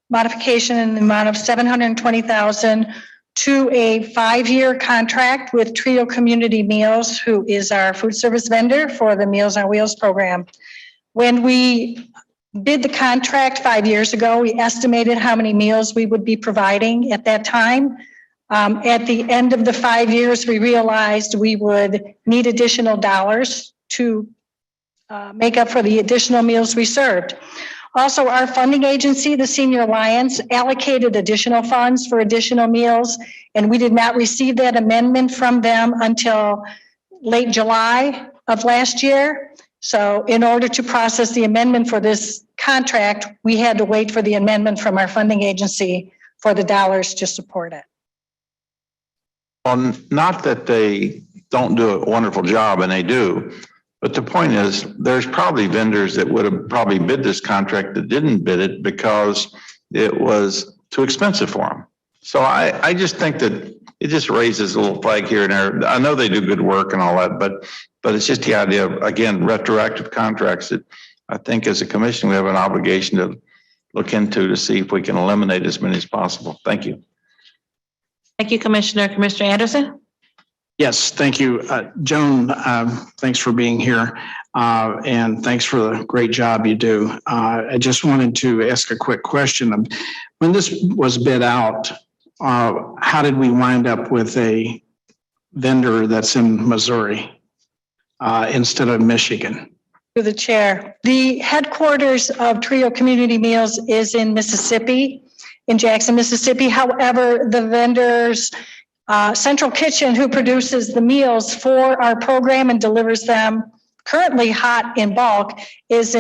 modification in the amount of $720,000 to a 5-year contract with Trio Community Meals, who is our food service vendor for the Meals on Wheels program. When we bid the contract 5 years ago, we estimated how many meals we would be providing at that time. At the end of the 5 years, we realized we would need additional dollars to make up for the additional meals we served. Also, our funding agency, the Senior Alliance, allocated additional funds for additional meals, and we did not receive that amendment from them until late July of last year. So in order to process the amendment for this contract, we had to wait for the amendment from our funding agency for the dollars to support it.
Well, not that they don't do a wonderful job, and they do. But the point is, there's probably vendors that would have probably bid this contract that didn't bid it because it was too expensive for them. So I just think that it just raises a little flag here and there. I know they do good work and all that, but it's just the idea of, again, retroactive contracts that I think as a commission, we have an obligation to look into to see if we can eliminate as many as possible. Thank you.
Thank you, Commissioner. Commissioner Anderson?
Yes, thank you. Joan, thanks for being here. And thanks for the great job you do. I just wanted to ask a quick question. When this was bid out, how did we wind up with a vendor that's in Missouri instead of Michigan?
Through the chair, the headquarters of Trio Community Meals is in Mississippi, in Jackson, Mississippi. However, the vendors Central Kitchen, who produces the meals for our program and delivers them currently hot in bulk, is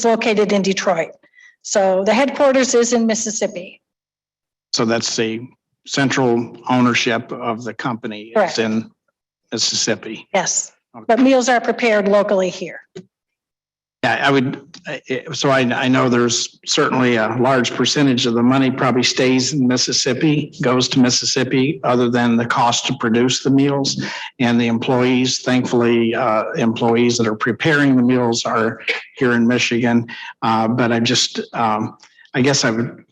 located in Detroit. So the headquarters is in Mississippi.
So that's the central ownership of the company is in Mississippi.
Yes, but meals are prepared locally here.
Yeah, I would, so I know there's certainly a large percentage of the money probably stays in Mississippi, goes to Mississippi, other than the cost to produce the meals. And the employees, thankfully, employees that are preparing the meals are here in Michigan. But I just, I guess I'm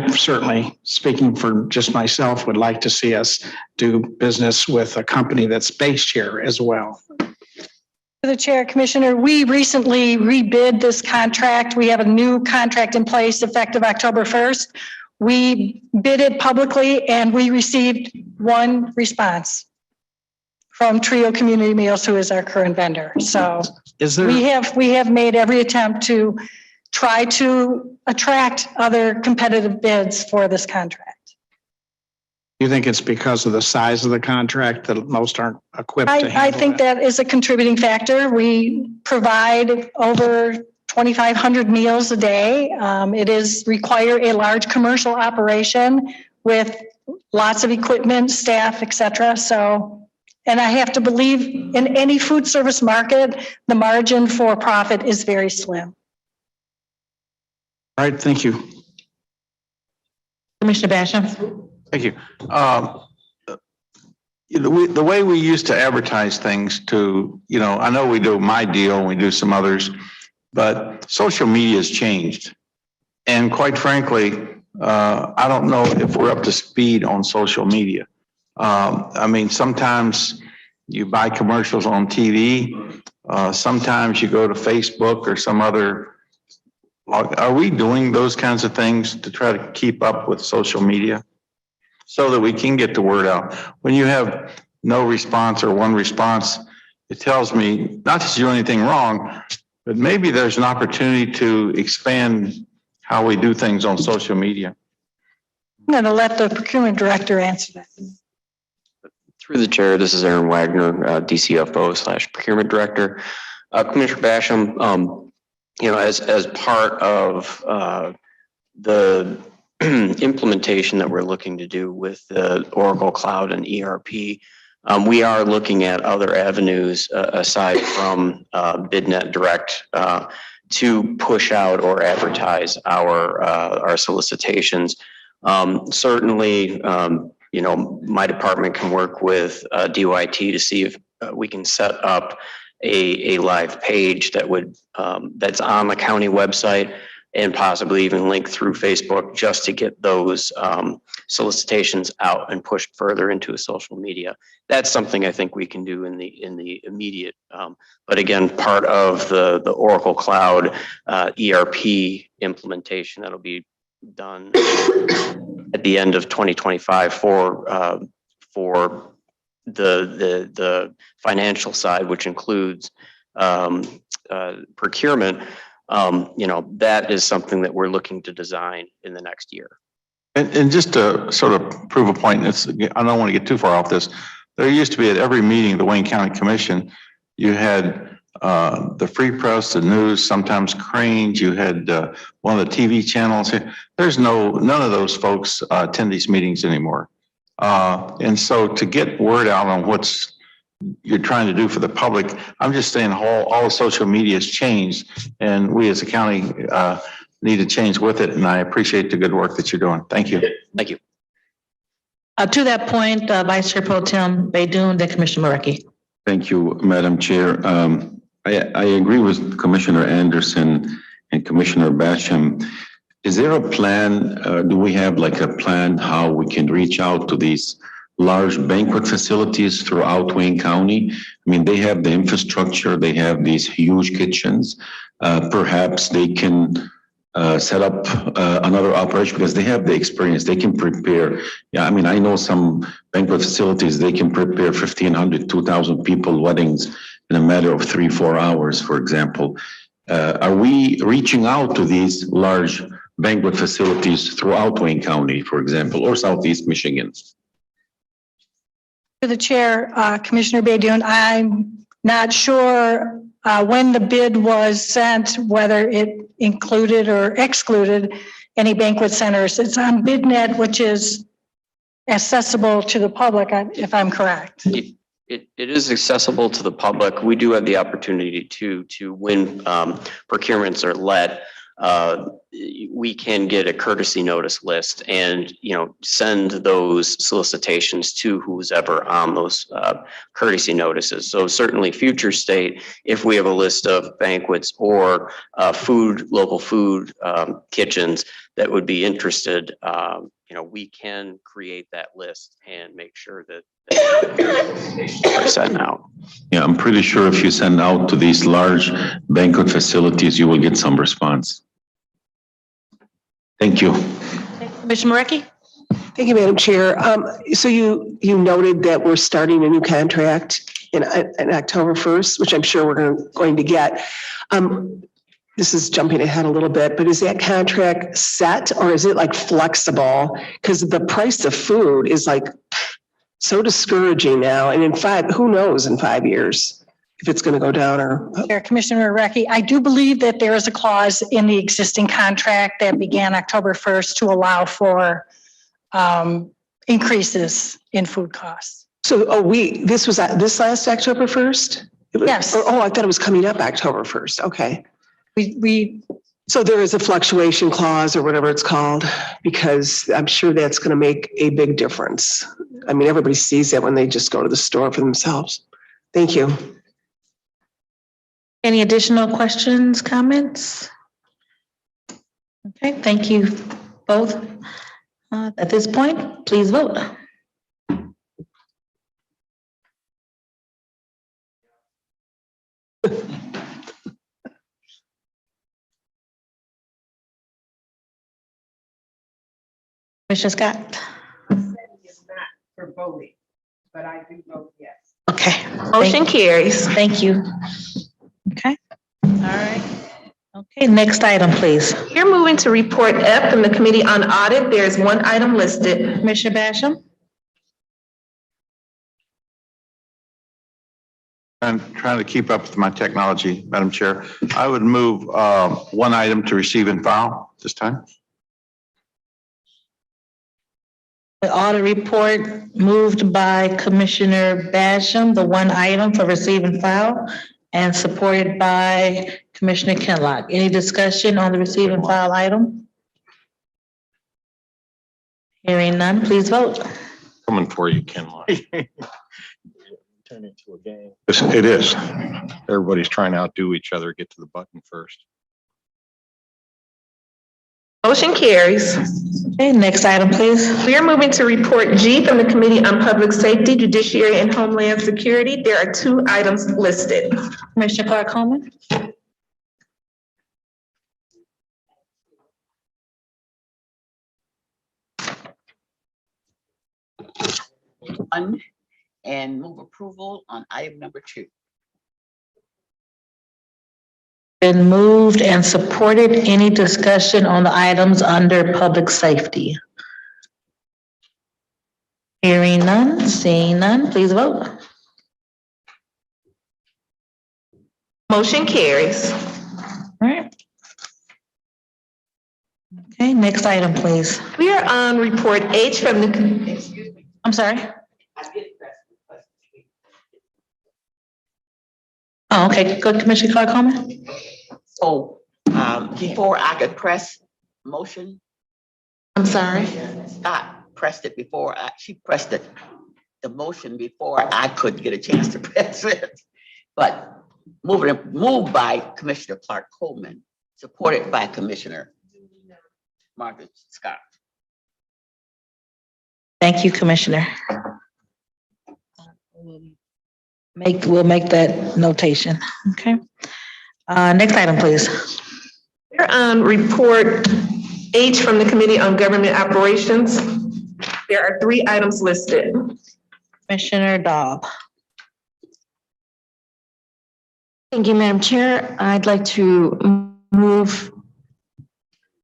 certainly, speaking for just myself, would like to see us do business with a company that's based here as well.
To the chair, Commissioner, we recently rebid this contract. We have a new contract in place effective October 1st. We bid it publicly and we received one response from Trio Community Meals, who is our current vendor. So we have made every attempt to try to attract other competitive bids for this contract.
You think it's because of the size of the contract that most aren't equipped to handle
I think that is a contributing factor. We provide over 2,500 meals a day. It require a large commercial operation with lots of equipment, staff, et cetera. So, and I have to believe in any food service market, the margin for profit is very slim.
All right, thank you.
Commissioner Basham?
Thank you. The way we used to advertise things to, I know we do My Deal and we do some others, but social media has changed. And quite frankly, I don't know if we're up to speed on social media. I mean, sometimes you buy commercials on TV. Sometimes you go to Facebook or some other. Are we doing those kinds of things to try to keep up with social media so that we can get the word out? When you have no response or one response, it tells me not to do anything wrong, but maybe there's an opportunity to expand how we do things on social media.
I'm going to let the procurement director answer that.
Through the chair, this is Aaron Wagner, DCFO/procurement director. Commissioner Basham, as part of the implementation that we're looking to do with the Oracle Cloud and ERP, we are looking at other avenues aside from BidNet Direct to push out or advertise our solicitations. Certainly, my department can work with DYT to see if we can set up a live page that would that's on the county website and possibly even link through Facebook just to get those solicitations out and pushed further into social media. That's something I think we can do in the immediate. But again, part of the Oracle Cloud ERP implementation that'll be done at the end of 2025 for the financial side, which includes procurement. That is something that we're looking to design in the next year.
And just to sort of prove a point, I don't want to get too far off this. There used to be at every meeting of the Wayne County Commission, you had the Free Press, the news, sometimes Cranes, you had one of the TV channels. There's none of those folks attend these meetings anymore. And so to get word out on what's you're trying to do for the public, I'm just saying all social media has changed, and we as a county need to change with it. And I appreciate the good work that you're doing. Thank you.
Thank you.
To that point, Vice Chair Pro Tem Baydoun, then Commissioner Markey.
Thank you, Madam Chair. I agree with Commissioner Anderson and Commissioner Basham. Is there a plan, do we have like a plan how we can reach out to these large banquet facilities throughout Wayne County? I mean, they have the infrastructure, they have these huge kitchens. Perhaps they can set up another operation because they have the experience, they can prepare. Yeah, I mean, I know some banquet facilities, they can prepare 1,500, 2,000 people weddings in a matter of 3-4 hours, for example. Are we reaching out to these large banquet facilities throughout Wayne County, for example, or Southeast Michigan?
To the chair, Commissioner Badian, I'm not sure when the bid was sent, whether it included or excluded any banquet centers. It's on BidNet, which is accessible to the public, if I'm correct.
It is accessible to the public. We do have the opportunity to when procurements are let, we can get a courtesy notice list and, send those solicitations to who's ever on those courtesy notices. So certainly future state, if we have a list of banquets or local food kitchens that would be interested, we can create that list and make sure that are sent out.
Yeah, I'm pretty sure if you send out to these large banquet facilities, you will get some response. Thank you.
Commissioner Morecki?
Thank you, Madam Chair. So you noted that we're starting a new contract in October 1st, which I'm sure we're going to get. This is jumping ahead a little bit, but is that contract set or is it like flexible? Because the price of food is like so discouraging now. And who knows in 5 years if it's going to go down or.
Chair, Commissioner Recchi, I do believe that there is a clause in the existing contract that began October 1st to allow for increases in food costs.
So, this was this last October 1st?
Yes.
I thought it was coming up October 1st. Okay.
So
there is a fluctuation clause or whatever it's called, because I'm sure that's going to make a big difference. I mean, everybody sees that when they just go to the store for themselves. Thank you.
Any additional questions, comments? Okay, thank you both. At this point, please vote. Commissioner Scott?
It's not for voting, but I do vote yes.
Okay.
Motion carries.
Thank you. Okay, all right. Okay, next item, please.
We're moving to report F from the Committee on Audit. There's one item listed.
Commissioner Basham?
I'm trying to keep up with my technology, Madam Chair. I would move one item to receive and file this time.
The audit report moved by Commissioner Basham, the one item for receive and file, and supported by Commissioner Kinlock. Any discussion on the receive and file item? Hearing none, please vote.
Coming for you, Kinlock.
Turn into a game.
It is. Everybody's trying to outdo each other, get to the button first.
Motion carries.
Okay, next item, please.
We are moving to report G from the Committee on Public Safety, Judiciary, and Homeland Security. There are two items listed.
Commissioner Clark Coleman.
One, and move approval on item number 2.
Been moved and supported. Any discussion on the items under public safety? Hearing none, seeing none, please vote.
Motion carries.
All right. Okay, next item, please.
We are on report H from the.
I'm sorry. Oh, okay, good, Commissioner Clark Coleman.
So before I could press motion,
I'm sorry.
Scott pressed it before she pressed it, the motion before I could get a chance to press it. But moved by Commissioner Clark Coleman, supported by Commissioner Margaret Scott.
Thank you, Commissioner. We'll make that notation, okay? Next item, please.
We're on report H from the Committee on Government Operations. There are 3 items listed.
Commissioner Dobb.
Thank you, Madam Chair. I'd like to move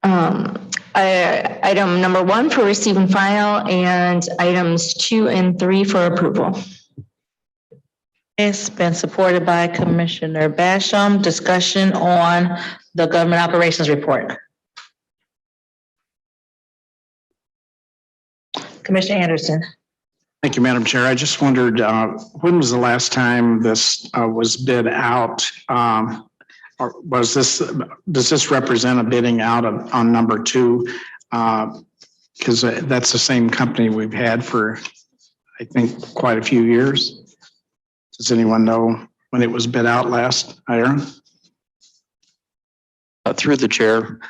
item number 1 for receive and file and items 2 and 3 for approval.
It's been supported by Commissioner Basham. Discussion on the government operations report. Commissioner Anderson.
Thank you, Madam Chair. I just wondered, when was the last time this was bid out? Or does this represent a bidding out on number 2? Because that's the same company we've had for, I think, quite a few years. Does anyone know when it was bid out last, Aaron?
Through the chair,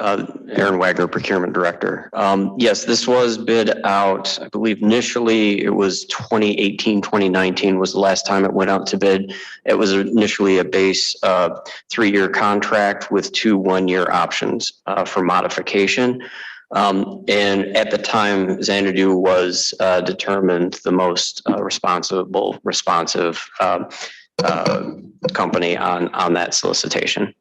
Aaron Wagner, Procurement Director. Yes, this was bid out. I believe initially it was 2018, 2019 was the last time it went out to bid. It was initially a base 3-year contract with 2 1-year options for modification. And at the time, Xanadu was determined the most responsive company on that solicitation.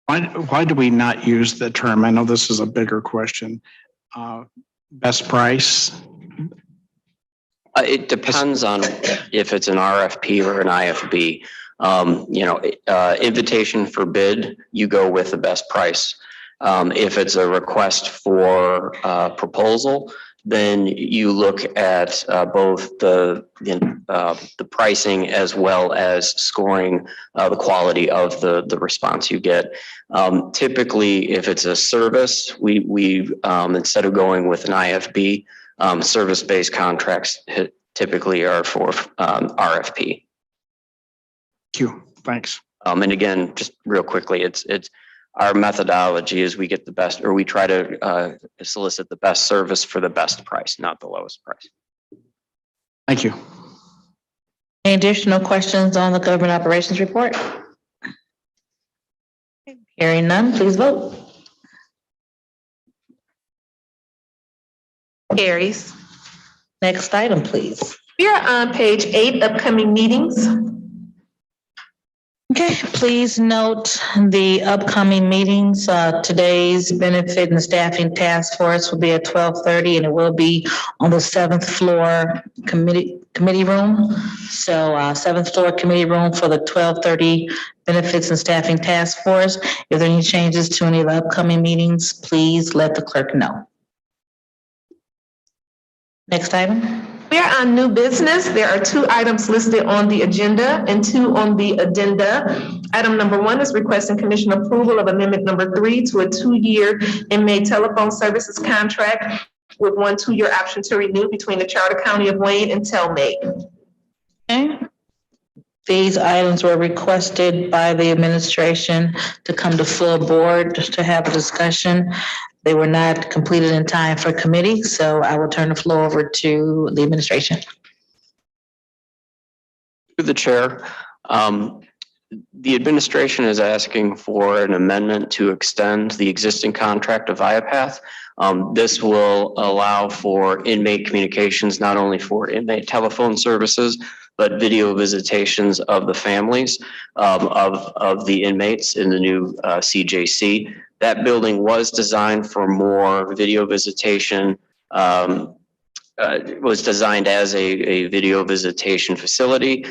Why do we not use the term? I know this is a bigger question. Best price?
It depends on if it's an RFP or an IFB. Invitation for bid, you go with the best price. If it's a request for proposal, then you look at both the pricing as well as scoring the quality of the response you get. Typically, if it's a service, we instead of going with an IFB, service-based contracts typically are for RFP.
Thank you. Thanks.
And again, just real quickly, it's our methodology is we get the best, or we try to solicit the best service for the best price, not the lowest price.
Thank you.
Any additional questions on the government operations report? Hearing none, please vote.
Carries.
Next item, please.
We are on page 8, upcoming meetings.
Okay, please note the upcoming meetings. Today's benefit and staffing task force will be at 12:30 and it will be on the 7th floor committee room. So 7th floor committee room for the 12:30 benefits and staffing task force. If there are any changes to any of the upcoming meetings, please let the clerk know. Next item.
We are on new business. There are 2 items listed on the agenda and 2 on the addenda. Item number 1 is requesting commission approval of amendment number 3 to a 2-year inmate telephone services contract with 1 2-year option to renew between the Charter County of Wayne and Telmate.
Okay. These items were requested by the administration to come to full board to have a discussion. They were not completed in time for committee, so I will turn the floor over to the administration.
Through the chair, the administration is asking for an amendment to extend the existing contract of Viapath. This will allow for inmate communications, not only for inmate telephone services, but video visitations of the families of the inmates in the new CJC. That building was designed for more video visitation, was designed as a video visitation facility.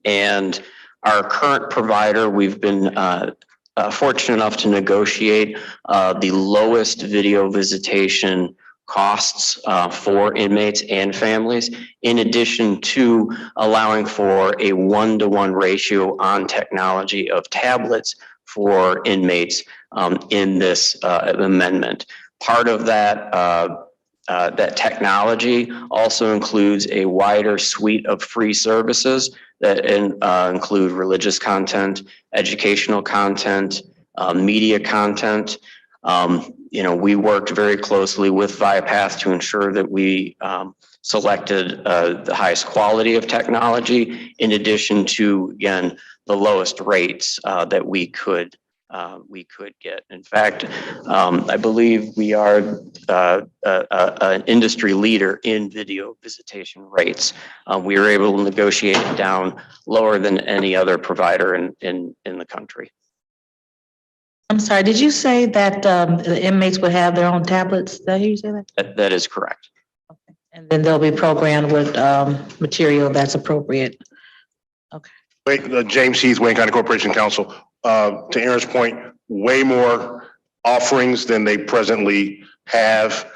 And our current provider, we've been fortunate enough to negotiate the lowest video visitation costs for inmates and families, in addition to allowing for a 1-to-1 ratio on technology of tablets for inmates in this amendment. Part of that that technology also includes a wider suite of free services that include religious content, educational content, media content. We worked very closely with Viapath to ensure that we selected the highest quality of technology, in addition to, again, the lowest rates that we could get. In fact, I believe we are an industry leader in video visitation rates. We were able to negotiate it down lower than any other provider in the country.
I'm sorry, did you say that the inmates would have their own tablets? Did I hear you say that?
That is correct.
And then they'll be programmed with material that's appropriate.
James Heath, Wayne County Corporation Counsel. To Aaron's point, way more offerings than they presently have.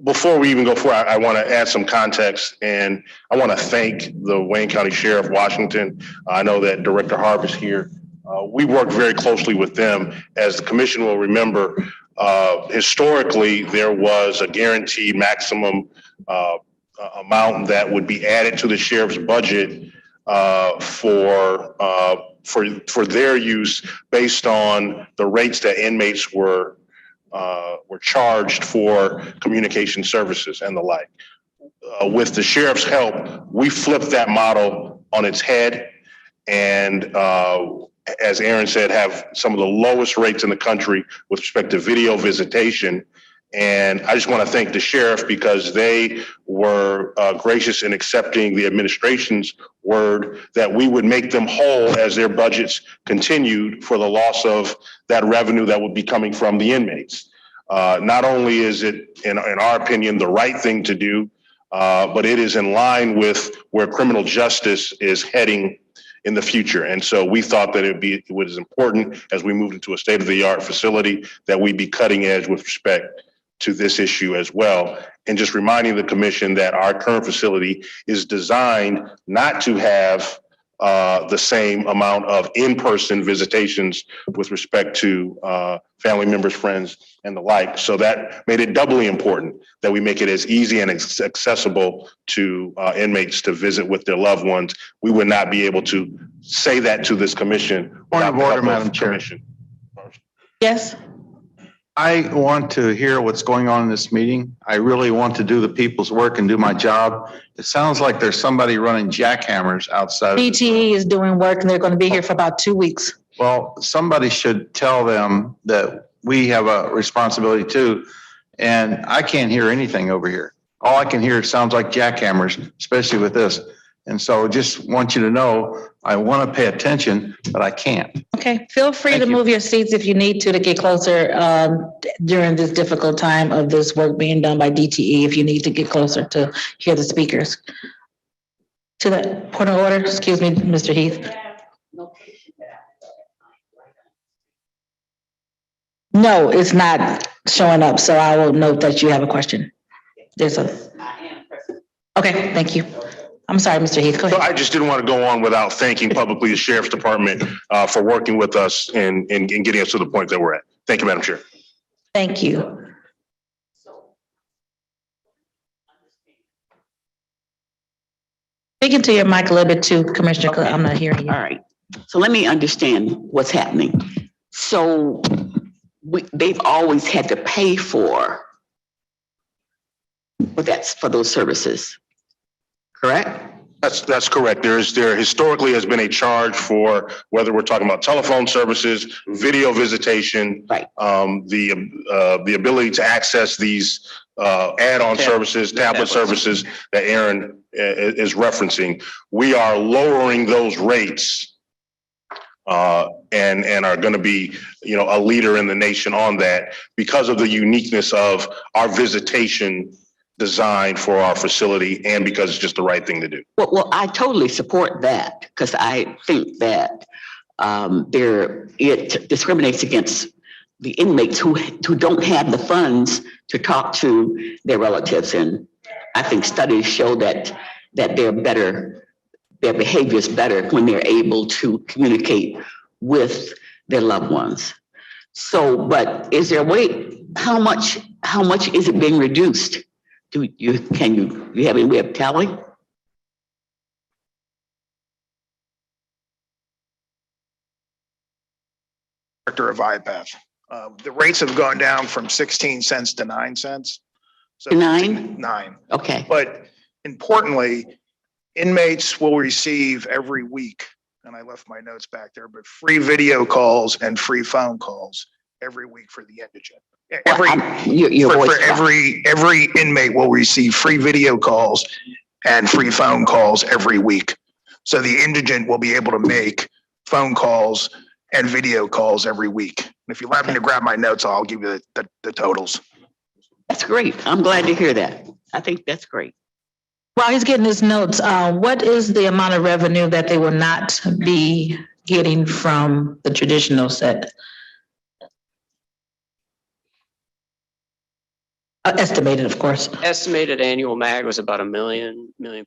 Before we even go forward, I want to add some context, and I want to thank the Wayne County Sheriff Washington. I know that Director Harb is here. We worked very closely with them. As the commission will remember, historically, there was a guaranteed maximum amount that would be added to the sheriff's budget for their use based on the rates that inmates were charged for communication services and the like. With the sheriff's help, we flipped that model on its head, and as Aaron said, have some of the lowest rates in the country with respect to video visitation. And I just want to thank the sheriff because they were gracious in accepting the administration's word that we would make them whole as their budgets continued for the loss of that revenue that would be coming from the inmates. Not only is it, in our opinion, the right thing to do, but it is in line with where criminal justice is heading in the future. And so we thought that it was important as we moved into a state-of-the-art facility that we be cutting edge with respect to this issue as well. And just reminding the commission that our current facility is designed not to have the same amount of in-person visitations with respect to family members, friends, and the like. So that made it doubly important that we make it as easy and accessible to inmates to visit with their loved ones. We would not be able to say that to this commission.
Point of order, Madam Chair.
Yes.
I want to hear what's going on in this meeting. I really want to do the people's work and do my job. It sounds like there's somebody running jackhammers outside.
BTE is doing work and they're going to be here for about 2 weeks.
Well, somebody should tell them that we have a responsibility too. And I can't hear anything over here. All I can hear sounds like jackhammers, especially with this. And so just want you to know, I want to pay attention, but I can't.
Okay, feel free to move your seats if you need to get closer during this difficult time of this work being done by DTE, if you need to get closer to hear the speakers. To that point of order, excuse me, Mr. Heath. No, it's not showing up, so I will note that you have a question. Okay, thank you. I'm sorry, Mr. Heath, go ahead.
So I just didn't want to go on without thanking publicly the Sheriff's Department for working with us and getting us to the point that we're at. Thank you, Madam Chair.
Thank you. Speaking to your mic a little bit too, Commissioner, I'm not hearing you.
All right. So let me understand what's happening. So they've always had to pay for those services. Correct?
That's correct. There historically has been a charge for whether we're talking about telephone services, video visitation,
right?
The ability to access these add-on services, tablet services that Aaron is referencing. We are lowering those rates and are going to be, a leader in the nation on that because of the uniqueness of our visitation design for our facility and because it's just the right thing to do.
Well, I totally support that because I think that it discriminates against the inmates who don't have the funds to talk to their relatives. And I think studies show that they're better, their behavior is better when they're able to communicate with their loved ones. So, but is there a way, how much is it being reduced? Do you have any way of tally?
Director of IPATH. The rates have gone down from 16 cents to 9 cents. So
Nine?
9.
Okay.
But importantly, inmates will receive every week, and I left my notes back there, but free video calls and free phone calls every week for the indigent. Every inmate will receive free video calls and free phone calls every week. So the indigent will be able to make phone calls and video calls every week. And if you allow me to grab my notes, I'll give you the totals.
That's great. I'm glad to hear that. I think that's great.
While he's getting his notes, what is the amount of revenue that they will not be getting from the traditional set? Estimated, of course.
Estimated annual MAG was about $1.3 million.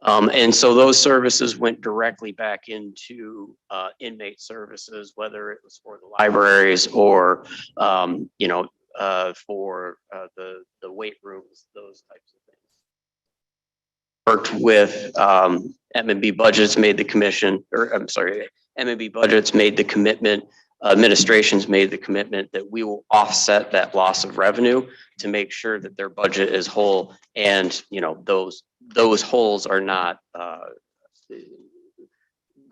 And so those services went directly back into inmate services, whether it was for the libraries or, for the weight rooms, those types of things. Worked with M&B Budgets, made the commission, M&B Budgets made the commitment, administrations made the commitment that we will offset that loss of revenue to make sure that their budget is whole, and those holes are not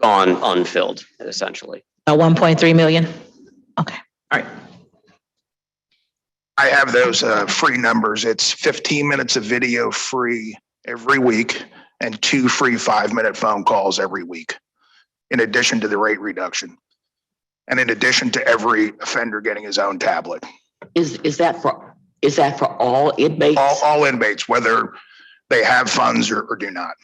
gone unfilled, essentially.
1.3 million. Okay. All right.
I have those free numbers. It's 15 minutes of video free every week and 2 free 5-minute phone calls every week, in addition to the rate reduction. And in addition to every offender getting his own tablet.
Is that for all inmates?
All inmates, whether they have funds or do not.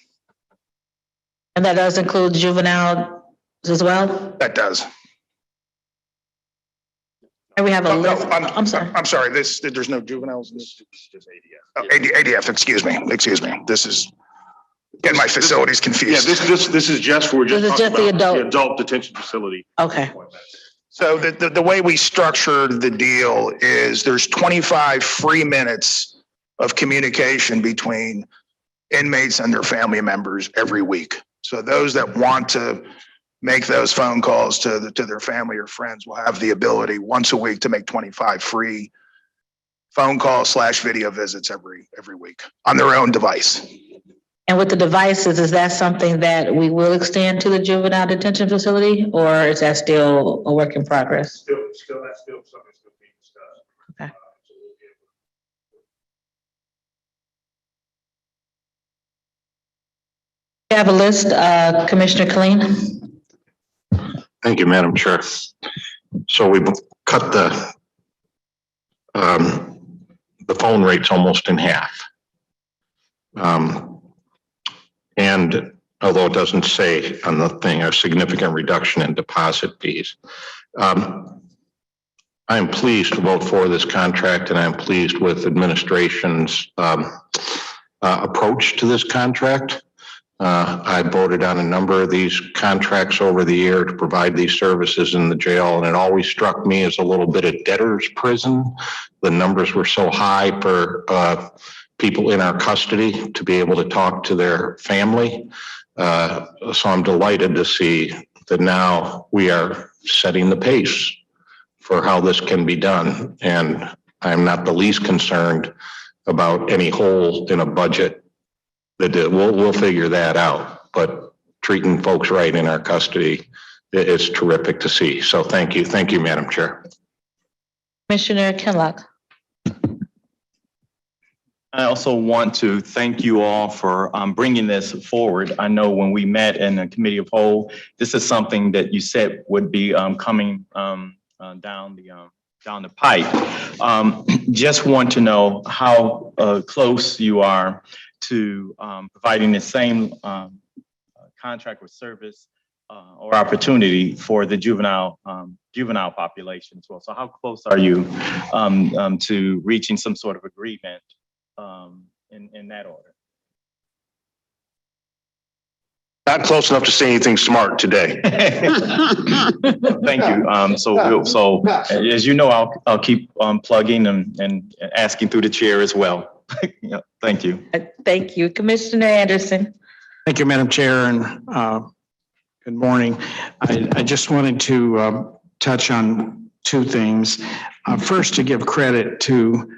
And that does include juvenile as well?
That does.
And we have a list. I'm sorry.
I'm sorry. There's no juveniles. This is just ADF. Oh, ADF. Excuse me. This is getting my facilities confused.
Yeah, this is just for
This is just the adult.
adult detention facility.
Okay.
So the way we structured the deal is there's 25 free minutes of communication between inmates and their family members every week. So those that want to make those phone calls to their family or friends will have the ability once a week to make 25 free phone calls / video visits every week on their own device.
And with the devices, is that something that we will extend to the juvenile detention facility, or is that still a work in progress?
That's still something that's being discussed.
Okay. You have a list, Commissioner Killeen?
Thank you, Madam Chair. So we've cut the phone rates almost in half. And although it doesn't say on the thing, a significant reduction in deposit fees. I am pleased to vote for this contract, and I'm pleased with administration's approach to this contract. I voted on a number of these contracts over the year to provide these services in the jail, and it always struck me as a little bit of debtor's prison. The numbers were so high for people in our custody to be able to talk to their family. So I'm delighted to see that now we are setting the pace for how this can be done. And I'm not the least concerned about any hole in a budget. We'll figure that out, but treating folks right in our custody is terrific to see. So thank you. Thank you, Madam Chair.
Commissioner Kinlock.
I also want to thank you all for bringing this forward. I know when we met in the committee of whole, this is something that you said would be coming down the pipe. Just want to know how close you are to providing the same contract or service or opportunity for the juvenile population as well. So how close are you to reaching some sort of agreement in that order?
Not close enough to say anything smart today.
Thank you. So as you know, I'll keep plugging and asking through the chair as well. Yeah, thank you.
Thank you. Commissioner Anderson.
Thank you, Madam Chair, and good morning. I just wanted to touch on two things. First, to give credit to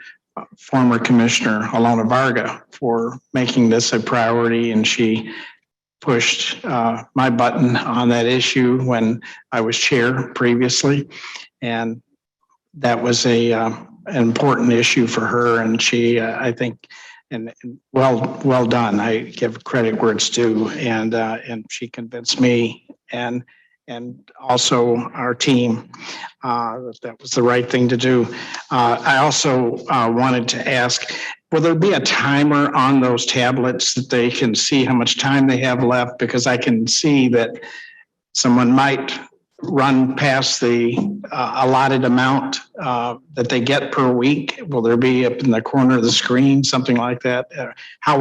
former Commissioner Alona Varga for making this a priority, and she pushed my button on that issue when I was chair previously. And that was an important issue for her, and she, I think, and well done. I give credit where it's due, and she convinced me and also our team that was the right thing to do. I also wanted to ask, will there be a timer on those tablets that they can see how much time they have left? Because I can see that someone might run past the allotted amount that they get per week. Will there be up in the corner of the screen, something like that? How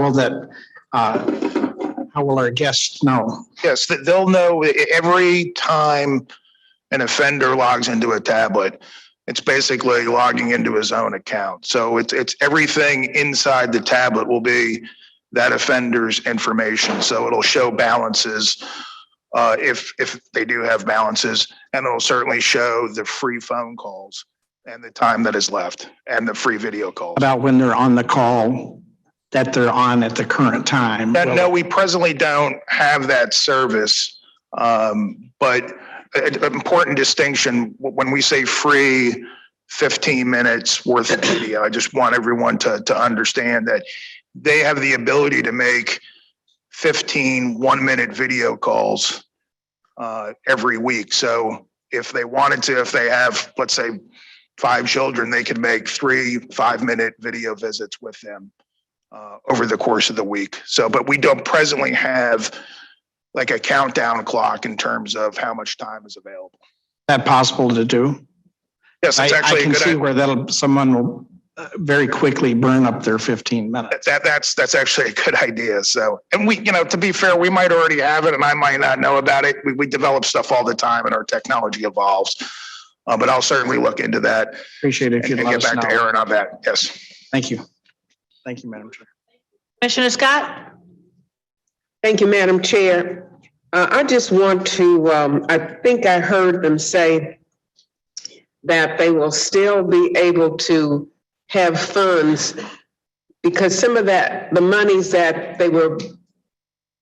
will our guests know?
Yes, they'll know every time an offender logs into a tablet. It's basically logging into his own account. So it's everything inside the tablet will be that offender's information. So it'll show balances if they do have balances, and it'll certainly show the free phone calls and the time that is left and the free video calls.
About when they're on the call that they're on at the current time?
No, we presently don't have that service. But an important distinction, when we say free 15 minutes worth of video, I just want everyone to understand that they have the ability to make 15 one-minute video calls every week. So if they wanted to, if they have, let's say, 5 children, they could make 3 5-minute video visits with them over the course of the week. So, but we don't presently have like a countdown clock in terms of how much time is available.
Is that possible to do?
Yes, it's actually
I can see where someone will very quickly burn up their 15 minutes.
That's actually a good idea. So, and we, to be fair, we might already have it and I might not know about it. We develop stuff all the time and our technology evolves. But I'll certainly look into that.
Appreciate it if you'd
and
let
get
us
back
know.
to Aaron on that. Yes.
Thank you. Thank you, Madam Chair.
Commissioner Scott?
Thank you, Madam Chair. I just want to, I think I heard them say that they will still be able to have funds because some of that, the monies that they were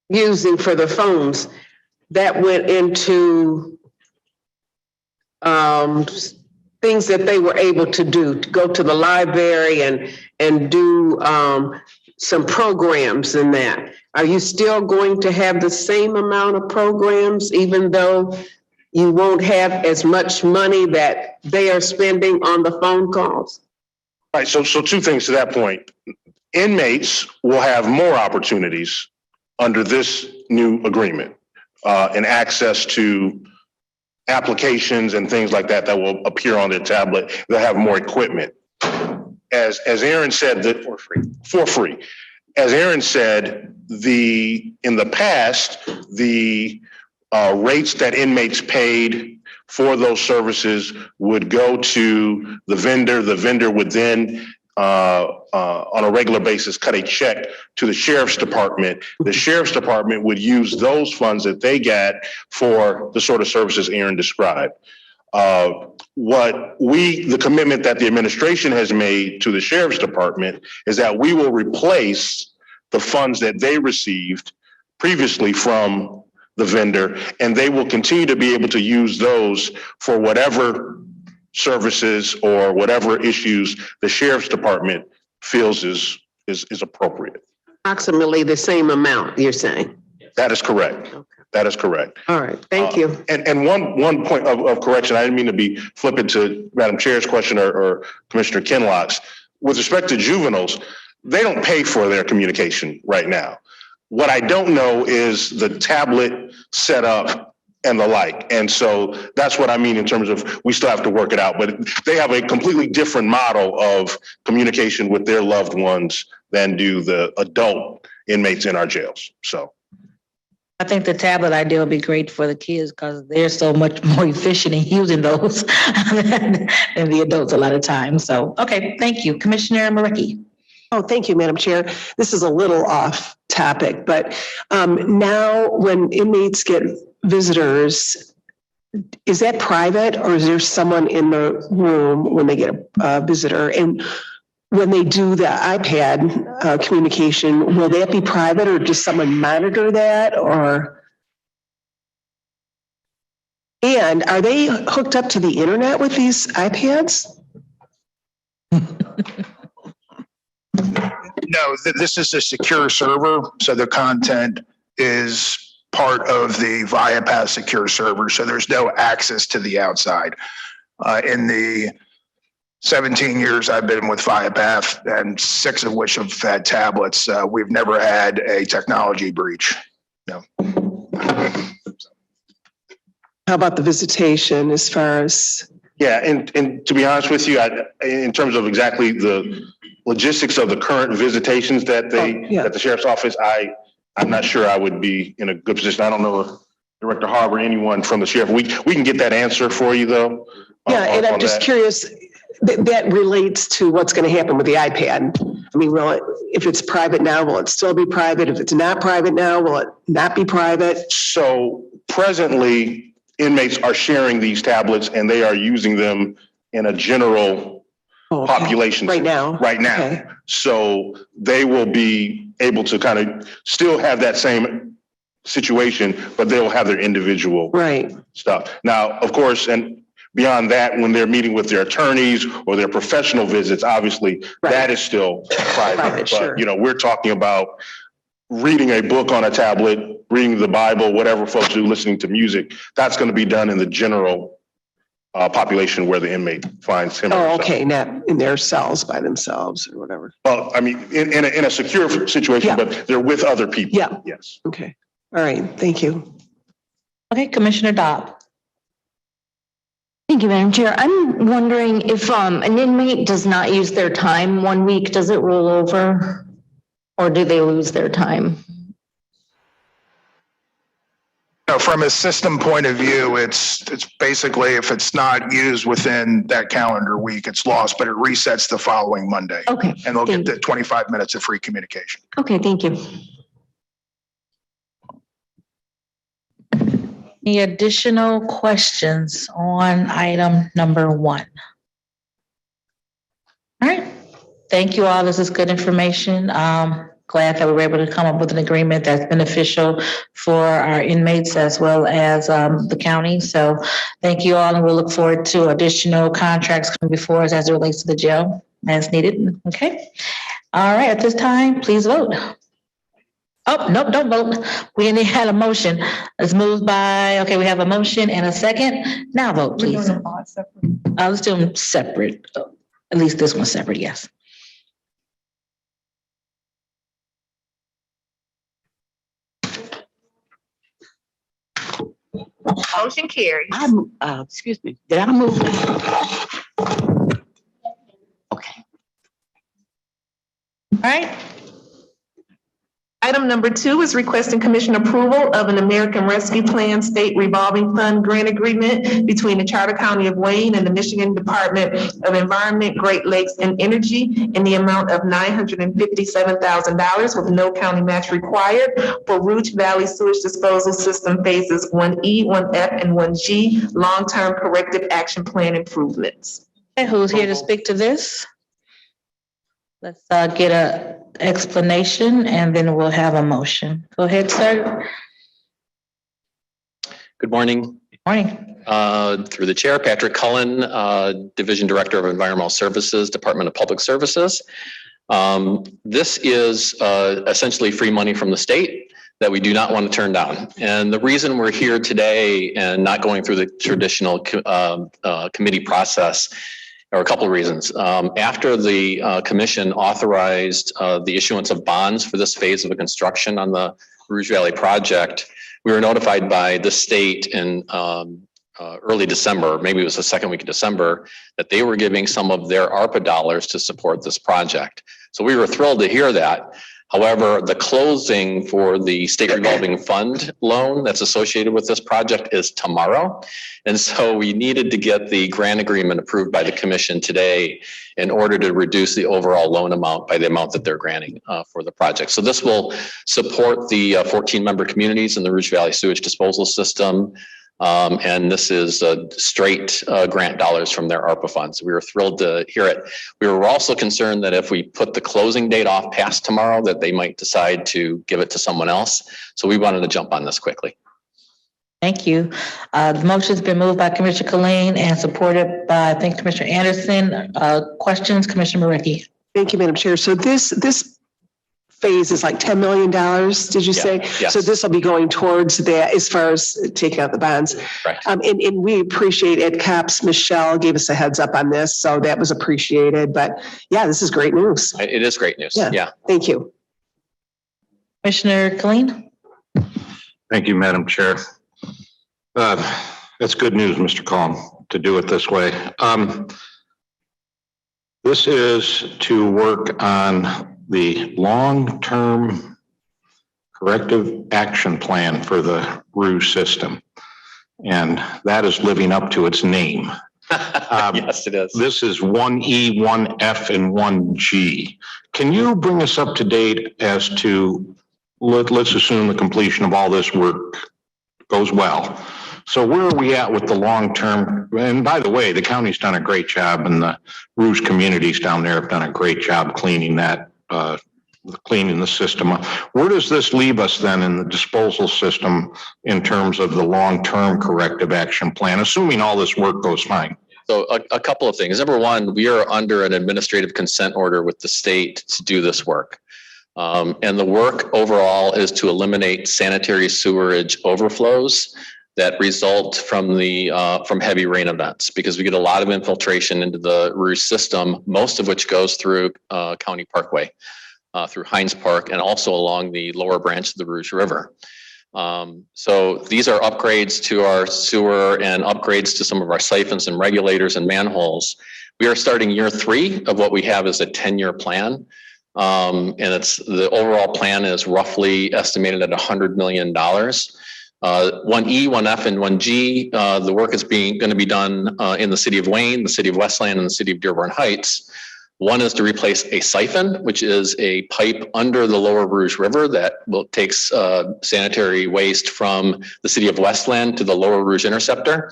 using for the phones, that went into things that they were able to do, to go to the library and do some programs in that. Are you still going to have the same amount of programs, even though you won't have as much money that they are spending on the phone calls?
All right, so 2 things to that point. Inmates will have more opportunities under this new agreement and access to applications and things like that that will appear on their tablet. They'll have more equipment. As Aaron said, that for free. As Aaron said, in the past, the rates that inmates paid for those services would go to the vendor. The vendor would then, on a regular basis, cut a check to the sheriff's department. The sheriff's department would use those funds that they got for the sort of services Aaron described. The commitment that the administration has made to the sheriff's department is that we will replace the funds that they received previously from the vendor, and they will continue to be able to use those for whatever services or whatever issues the sheriff's department feels is appropriate.
Approximately the same amount, you're saying?
That is correct. That is correct.
All right, thank you.
And one point of correction, I didn't mean to be flippant to Madam Chair's question or Commissioner Kinlock's. With respect to juveniles, they don't pay for their communication right now. What I don't know is the tablet setup and the like. And so that's what I mean in terms of we still have to work it out. But they have a completely different model of communication with their loved ones than do the adult inmates in our jails. So.
I think the tablet idea will be great for the kids because they're so much more efficient in using those than the adults a lot of times. So, okay, thank you. Commissioner Marecki.
Oh, thank you, Madam Chair. This is a little off topic, but now when inmates get visitors is that private or is there someone in the room when they get a visitor? And when they do the iPad communication, will that be private or does someone monitor that or? And are they hooked up to the internet with these iPads?
No, this is a secure server, so the content is part of the Viapath secure server, so there's no access to the outside. In the 17 years I've been with Viapath, and 6 of which have had tablets, we've never had a technology breach. No.
How about the visitation as far as?
Yeah, and to be honest with you, in terms of exactly the logistics of the current visitations that that the sheriff's office, I'm not sure I would be in a good position. I don't know if Director Harbour, anyone from the sheriff, we can get that answer for you though.
Yeah, and I'm just curious, that relates to what's going to happen with the iPad. I mean, if it's private now, will it still be private? If it's not private now, will it not be private?
So presently, inmates are sharing these tablets and they are using them in a general population.
Right now?
Right now.
Okay.
So they will be able to kind of still have that same situation, but they will have their individual stuff. Now, of course, and beyond that, when they're meeting with their attorneys or their professional visits, obviously that is still private. But, you know, we're talking about reading a book on a tablet, reading the Bible, whatever folks do, listening to music, that's going to be done in the general population where the inmate finds him.
Oh, okay, not in their cells by themselves or whatever.
Well, I mean, in a secure situation, but they're with other people.
Yeah.
Yes.
Okay. All right. Thank you.
Okay, Commissioner Dobb.
Thank you, Madam Chair. I'm wondering if an inmate does not use their time 1 week, does it roll over? Or do they lose their time?
No, from a system point of view, it's basically if it's not used within that calendar week, it's lost, but it resets the following Monday.
Okay.
And they'll get the 25 minutes of free communication.
Okay, thank you.
Any additional questions on item number 1? All right. Thank you all. This is good information. Glad that we were able to come up with an agreement that's beneficial for our inmates as well as the county. So thank you all, and we'll look forward to additional contracts coming before us as it relates to the jail as needed. Okay. All right. At this time, please vote. Oh, nope, don't vote. We only had a motion. Let's move by, okay, we have a motion and a second. Now vote, please. Let's do them separate. At least this one's separate, yes.
Motion carries.
Excuse me, did I move? Okay.
All right. Item number 2 is requesting commission approval of an American Rescue Plan State Revolving Fund Grant Agreement between the Charter County of Wayne and the Michigan Department of Environment, Great Lakes and Energy in the amount of $957,000 with no county match required for Rouge Valley Sewage Disposal System Phases 1E, 1F, and 1G Long-Term Corrective Action Plan Improvements.
Okay, who's here to speak to this? Let's get a explanation and then we'll have a motion. Go ahead, sir.
Good morning.
Morning.
Through the chair, Patrick Cullen, Division Director of Environmental Services, Department of Public Services. This is essentially free money from the state that we do not want to turn down. And the reason we're here today and not going through the traditional committee process are a couple of reasons. After the commission authorized the issuance of bonds for this phase of the construction on the Rouge Valley project, we were notified by the state in early December, maybe it was the second week of December, that they were giving some of their ARPA dollars to support this project. So we were thrilled to hear that. However, the closing for the state revolving fund loan that's associated with this project is tomorrow. And so we needed to get the grant agreement approved by the commission today in order to reduce the overall loan amount by the amount that they're granting for the project. So this will support the 14 member communities in the Rouge Valley Sewage Disposal System. And this is straight grant dollars from their ARPA funds. We were thrilled to hear it. We were also concerned that if we put the closing date off past tomorrow, that they might decide to give it to someone else. So we wanted to jump on this quickly.
Thank you. The motion's been moved by Commissioner Colleen and supported by, I think, Commissioner Anderson. Questions, Commissioner Marecki?
Thank you, Madam Chair. So this phase is like $10 million, did you say?
Yes.
So this will be going towards that as far as taking out the bonds.
Right.
And we appreciate it. CAPS, Michelle gave us a heads up on this, so that was appreciated. But yeah, this is great news.
It is great news.
Yeah.
Yeah.
Thank you.
Commissioner Colleen?
Thank you, Madam Chair. That's good news, Mr. Collin, to do it this way. This is to work on the long-term corrective action plan for the Rouge system. And that is living up to its name.
Yes, it is.
This is 1E, 1F, and 1G. Can you bring us up to date as to, let's assume the completion of all this work goes well. So where are we at with the long-term? And by the way, the county's done a great job, and the Rouge communities down there have done a great job cleaning that, cleaning the system up. Where does this leave us then in the disposal system in terms of the long-term corrective action plan, assuming all this work goes fine?
So a couple of things. Number one, we are under an administrative consent order with the state to do this work. And the work overall is to eliminate sanitary sewerage overflows that result from the from heavy rain events, because we get a lot of infiltration into the Rouge system, most of which goes through County Parkway, through Hines Park, and also along the lower branch of the Rouge River. So these are upgrades to our sewer and upgrades to some of our siphons and regulators and manholes. We are starting year 3 of what we have as a 10-year plan. And it's the overall plan is roughly estimated at $100 million. 1E, 1F, and 1G, the work is going to be done in the city of Wayne, the city of Westland, and the city of Dearborn Heights. One is to replace a siphon, which is a pipe under the lower Rouge River that takes sanitary waste from the city of Westland to the lower Rouge Interceptor.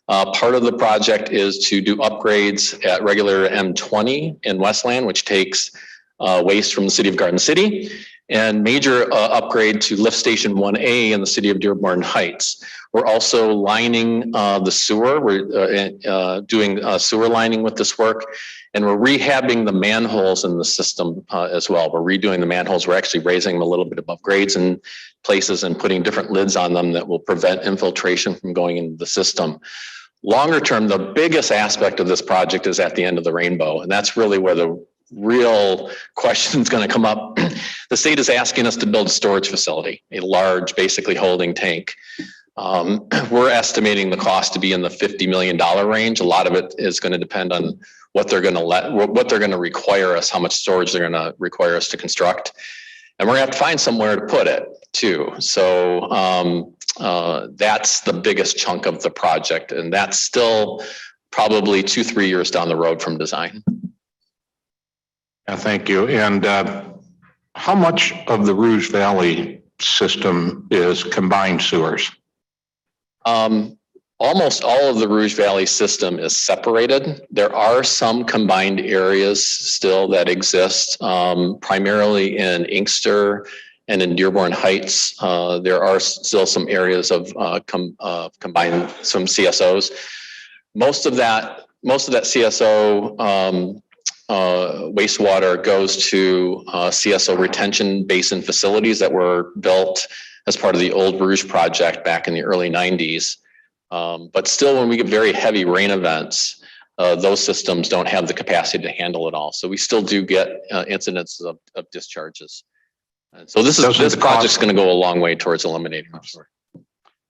Part of the project is to do upgrades at regular M20 in Westland, which takes waste from the city of Garden City, and major upgrade to lift station 1A in the city of Dearborn Heights. We're also lining the sewer. We're doing sewer lining with this work, and we're rehabbing the manholes in the system as well. We're redoing the manholes. We're actually raising them a little bit above grades in places and putting different lids on them that will prevent infiltration from going into the system. Longer term, the biggest aspect of this project is at the end of the rainbow, and that's really where the real question is going to come up. The state is asking us to build a storage facility, a large, basically holding tank. We're estimating the cost to be in the $50 million range. A lot of it is going to depend on what they're going to require us, how much storage they're going to require us to construct. And we're going to have to find somewhere to put it too. So that's the biggest chunk of the project. And that's still probably 2-3 years down the road from design.
Yeah, thank you. And how much of the Rouge Valley system is combined sewers?
Almost all of the Rouge Valley system is separated. There are some combined areas still that exist, primarily in Inkster and in Dearborn Heights. There are still some areas of combined, some CSOs. Most of that CSO wastewater goes to CSO retention basin facilities that were built as part of the old Rouge project back in the early 90s. But still, when we get very heavy rain events, those systems don't have the capacity to handle it all. So we still do get incidents of discharges. And so this project's going to go a long way towards eliminating those.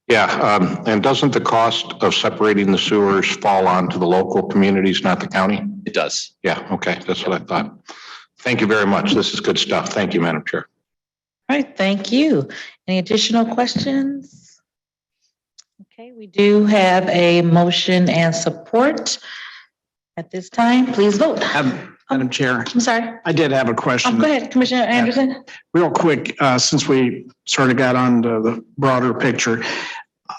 Yeah, and doesn't the cost of separating the sewers fall onto the local communities, not the county?
It does.
Yeah, okay, that's what I thought. Thank you very much. This is good stuff. Thank you, Madam Chair.
All right, thank you. Any additional questions? Okay, we do have a motion and support. At this time, please vote.
Madam Chair,
I'm sorry.
I did have a question.
Go ahead, Commissioner Anderson.
Real quick, since we sort of got on to the broader picture,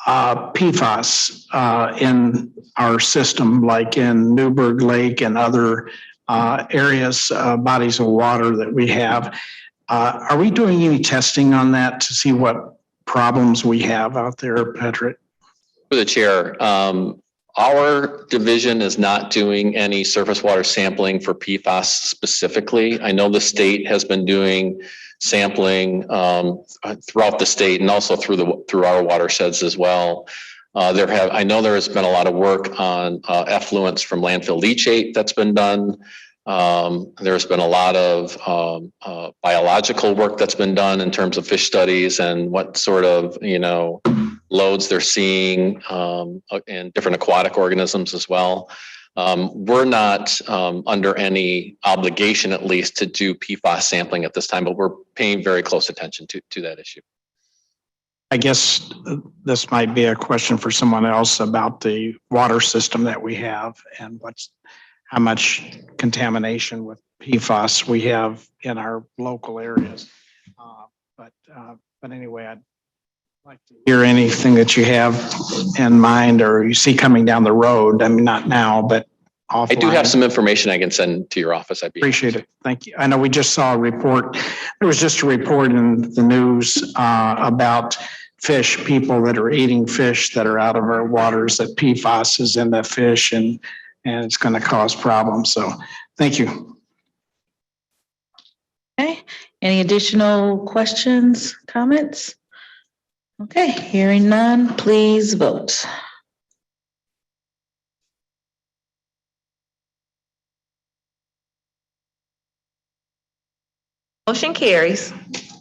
PFAS in our system, like in Newburgh Lake and other areas, bodies of water that we have. Are we doing any testing on that to see what problems we have out there, Patrick?
For the chair, our division is not doing any surface water sampling for PFAS specifically. I know the state has been doing sampling throughout the state and also through our watersheds as well. I know there has been a lot of work on effluents from landfill leachate that's been done. There's been a lot of biological work that's been done in terms of fish studies and what sort of, loads they're seeing in different aquatic organisms as well. We're not under any obligation, at least, to do PFAS sampling at this time, but we're paying very close attention to that issue.
I guess this might be a question for someone else about the water system that we have and how much contamination with PFAS we have in our local areas. But anyway, I'd like to hear anything that you have in mind or you see coming down the road. I mean, not now, but offline.
I do have some information I can send to your office.
Appreciate it. Thank you. I know we just saw a report. There was just a report in the news about people that are eating fish that are out of our waters, that PFAS is in the fish and it's going to cause problems. So thank you.
Okay, any additional questions, comments? Okay, hearing none, please vote.
Motion carries.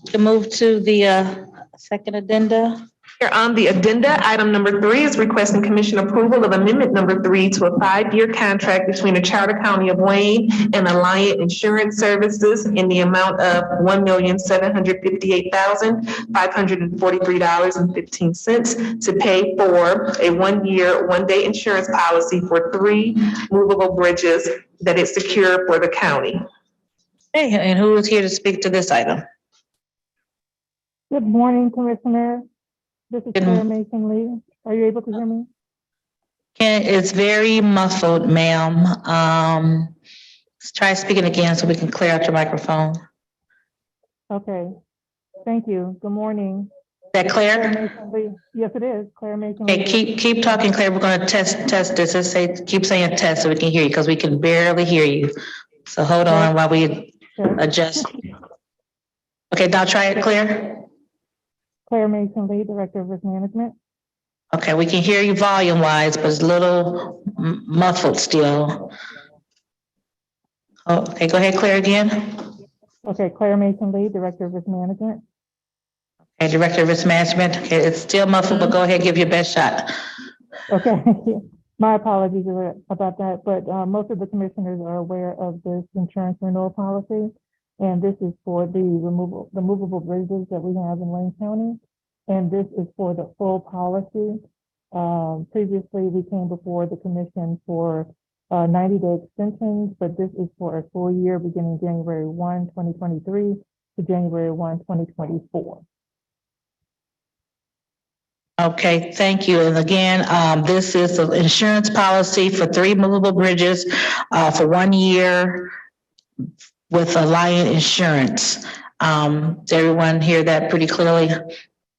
To move to the second addenda.
Here on the addenda, item number 3 is requesting commission approval of amendment number 3 to a 5-year contract between the Charter County of Wayne and Alliant Insurance Services in the amount of $1,758,543.15 to pay for a 1-year, 1-day insurance policy for 3 movable bridges that is secure for the county.
Hey, and who is here to speak to this item?
Good morning, Commissioner. This is Claire Mason Lee. Are you able to hear me?
It's very muffled, ma'am. Let's try speaking again so we can clear out your microphone.
Okay, thank you. Good morning.
Is that Claire?
Mason Lee. Yes, it is. Claire Mason
Okay,
Lee.
keep talking, Claire. We're going to test this. Let's keep saying test so we can hear you because we can barely hear you. So hold on while we adjust. Okay, now try it, Claire.
Claire Mason Lee, Director of Risk Management.
Okay, we can hear you volume wise, but it's a little muffled still. Oh, okay, go ahead, Claire, again.
Okay, Claire Mason Lee, Director of Risk Management.
Okay, Director of Risk Management. Okay, it's still muffled, but go ahead, give your best shot.
Okay, my apologies about that, but most of the commissioners are aware of this insurance renewal policy. And this is for the movable bridges that we have in Wayne County. And this is for the full policy. Previously, we came before the commission for 90-day extensions, but this is for a full year beginning January 1, 2023 to January 1, 2024.
Okay, thank you. And again, this is an insurance policy for 3 movable bridges for 1 year with Alliant Insurance. Does everyone hear that pretty clearly?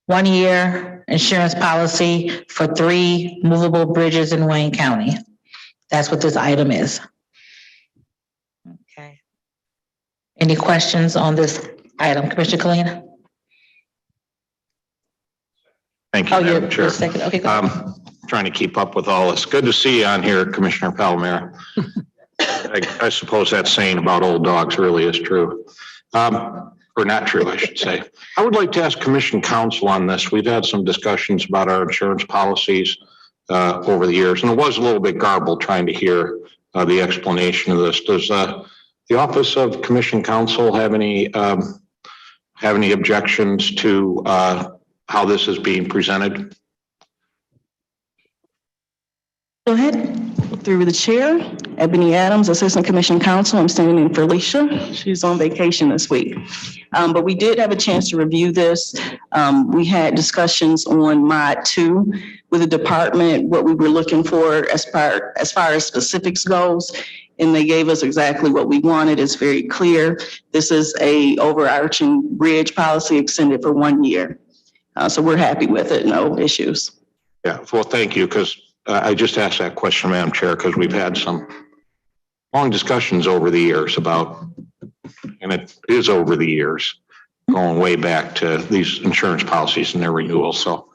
1 year insurance policy for 3 movable bridges in Wayne County. That's what this item is. Okay. Any questions on this item, Commissioner Kalina?
Thank you,
Oh,
Madam
you're
Chair.
second. Okay, go ahead.
Trying to keep up with all this. Good to see you on here, Commissioner Palomero. I suppose that saying about old dogs really is true. Or not true, I should say. I would like to ask Commission Counsel on this. We've had some discussions about our insurance policies over the years, and it was a little bit garbled trying to hear the explanation of this. Does the Office of Commission Counsel have any objections to how this is being presented?
Go ahead.
Through the chair, Ebony Adams, Assistant Commission Counsel. I'm standing in for Alicia. She's on vacation this week. But we did have a chance to review this. We had discussions on Mod 2 with the department, what we were looking for as far as specifics goes. And they gave us exactly what we wanted. It's very clear. This is a overarching bridge policy extended for 1 year. So we're happy with it, no issues.
Yeah, well, thank you, because I just asked that question, Madam Chair, because we've had some long discussions over the years about, and it is over the years, going way back to these insurance policies and their renewal. So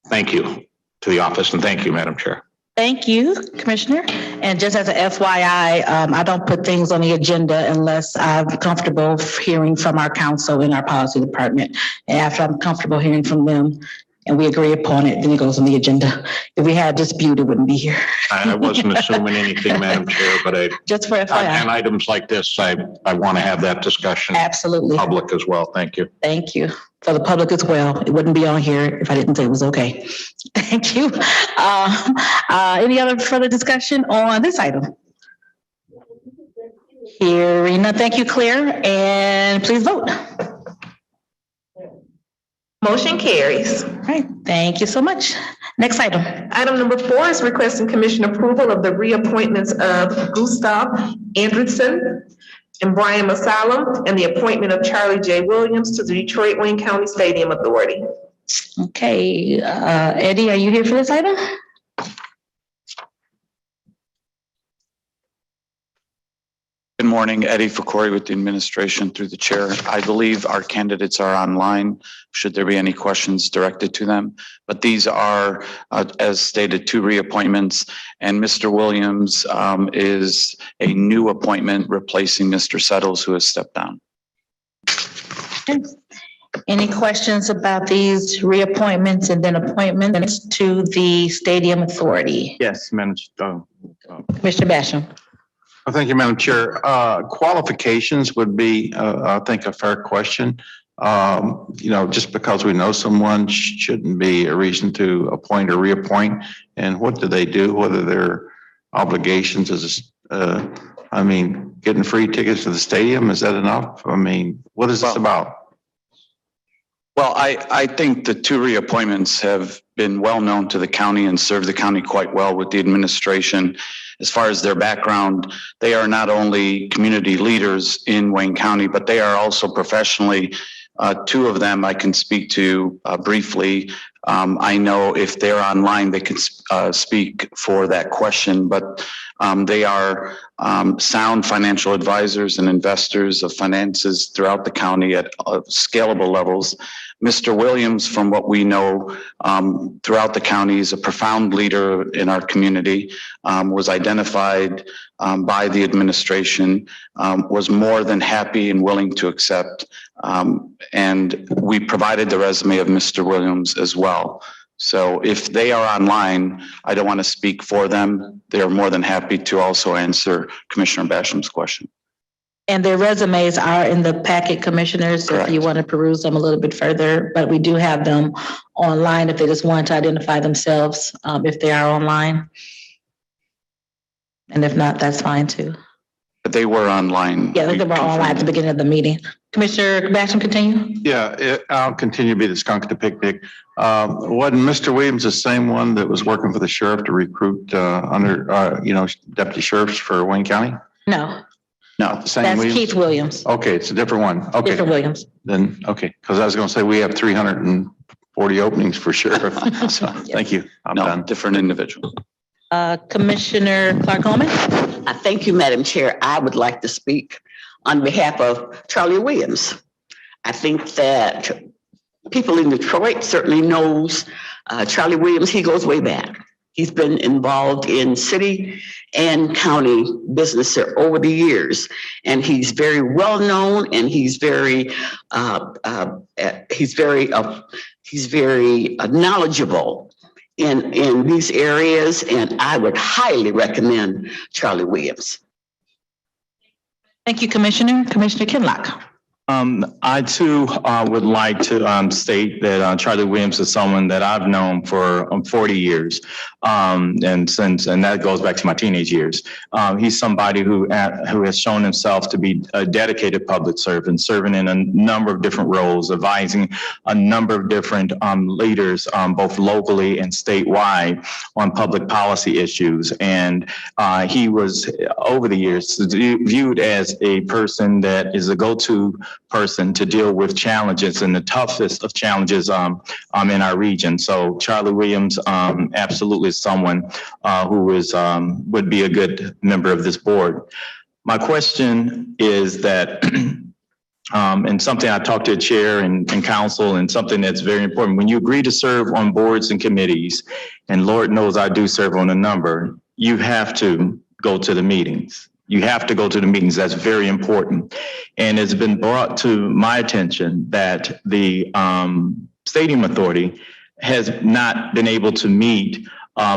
thank you to the office and thank you, Madam Chair.
Thank you, Commissioner. And just as a FYI, I don't put things on the agenda unless I'm comfortable hearing from our counsel in our policy department. And after I'm comfortable hearing from them and we agree upon it, then it goes on the agenda. If we had dispute, it wouldn't be here.
I wasn't assuming anything, Madam Chair, but
just for FYI.
On items like this, I want to have that discussion.
Absolutely.
Public as well. Thank you.
Thank you. For the public as well. It wouldn't be on here if I didn't say it was okay. Thank you. Any other further discussion on this item? Hearing none. Thank you, Claire, and please vote.
Motion carries.
All right. Thank you so much. Next item.
Item number 4 is requesting commission approval of the reappointments of Gustav Andresen and Brian Masalam and the appointment of Charlie J. Williams to the Detroit-Wayne County Stadium Authority.
Okay, Eddie, are you here for this item?
Good morning, Eddie Fakori with the administration through the chair. I believe our candidates are online, should there be any questions directed to them. But these are, as stated, 2 reappointments, and Mr. Williams is a new appointment replacing Mr. Settles, who has stepped down.
Any questions about these reappointments and then appointments to the Stadium Authority?
Yes, Madam.
Commissioner Basham.
Thank you, Madam Chair. Qualifications would be, I think, a fair question. Just because we know someone shouldn't be a reason to appoint or reappoint. And what do they do? What are their obligations? Getting free tickets to the stadium, is that enough? What is this about?
Well, I think the 2 reappointments have been well known to the county and served the county quite well with the administration. As far as their background, they are not only community leaders in Wayne County, but they are also professionally. 2 of them I can speak to briefly. I know if they're online, they can speak for that question, but they are sound financial advisors and investors of finances throughout the county at scalable levels. Mr. Williams, from what we know throughout the county, is a profound leader in our community, was identified by the administration, was more than happy and willing to accept. And we provided the resume of Mr. Williams as well. So if they are online, I don't want to speak for them. They are more than happy to also answer Commissioner Basham's question.
And their resumes are in the packet, commissioners, if you want to peruse them a little bit further, but we do have them online if they just want to identify themselves, if they are online. And if not, that's fine too.
But they were online.
Yeah, they were online at the beginning of the meeting. Commissioner Basham, continue.
Yeah, I'll continue to be the skunk at the picnic. Wasn't Mr. Williams the same one that was working for the sheriff to recruit deputy sheriffs for Wayne County?
No.
No, the same
That's
Williams?
Keith Williams.
Okay, it's a different one. Okay.
Different Williams.
Then, okay, because I was going to say we have 340 openings for sheriff. So, thank you. I'm done.
Different individual.
Commissioner Clark-Holman.
Thank you, Madam Chair. I would like to speak on behalf of Charlie Williams. I think that people in Detroit certainly knows Charlie Williams. He goes way back. He's been involved in city and county business over the years, and he's very well known, and he's very knowledgeable in these areas, and I would highly recommend Charlie Williams.
Thank you, Commissioner. Commissioner Kinlock.
I too would like to state that Charlie Williams is someone that I've known for 40 years. And that goes back to my teenage years. He's somebody who has shown himself to be a dedicated public servant, serving in a number of different roles, advising a number of different leaders, both locally and statewide, on public policy issues. And he was, over the years, viewed as a person that is a go-to person to deal with challenges and the toughest of challenges in our region. So Charlie Williams absolutely is someone who is would be a good member of this board. My question is that, and something I talked to the chair and council, and something that's very important, when you agree to serve on boards and committees, and Lord knows I do serve on a number, you have to go to the meetings. You have to go to the meetings. That's very important. And it's been brought to my attention that the Stadium Authority has not been able to meet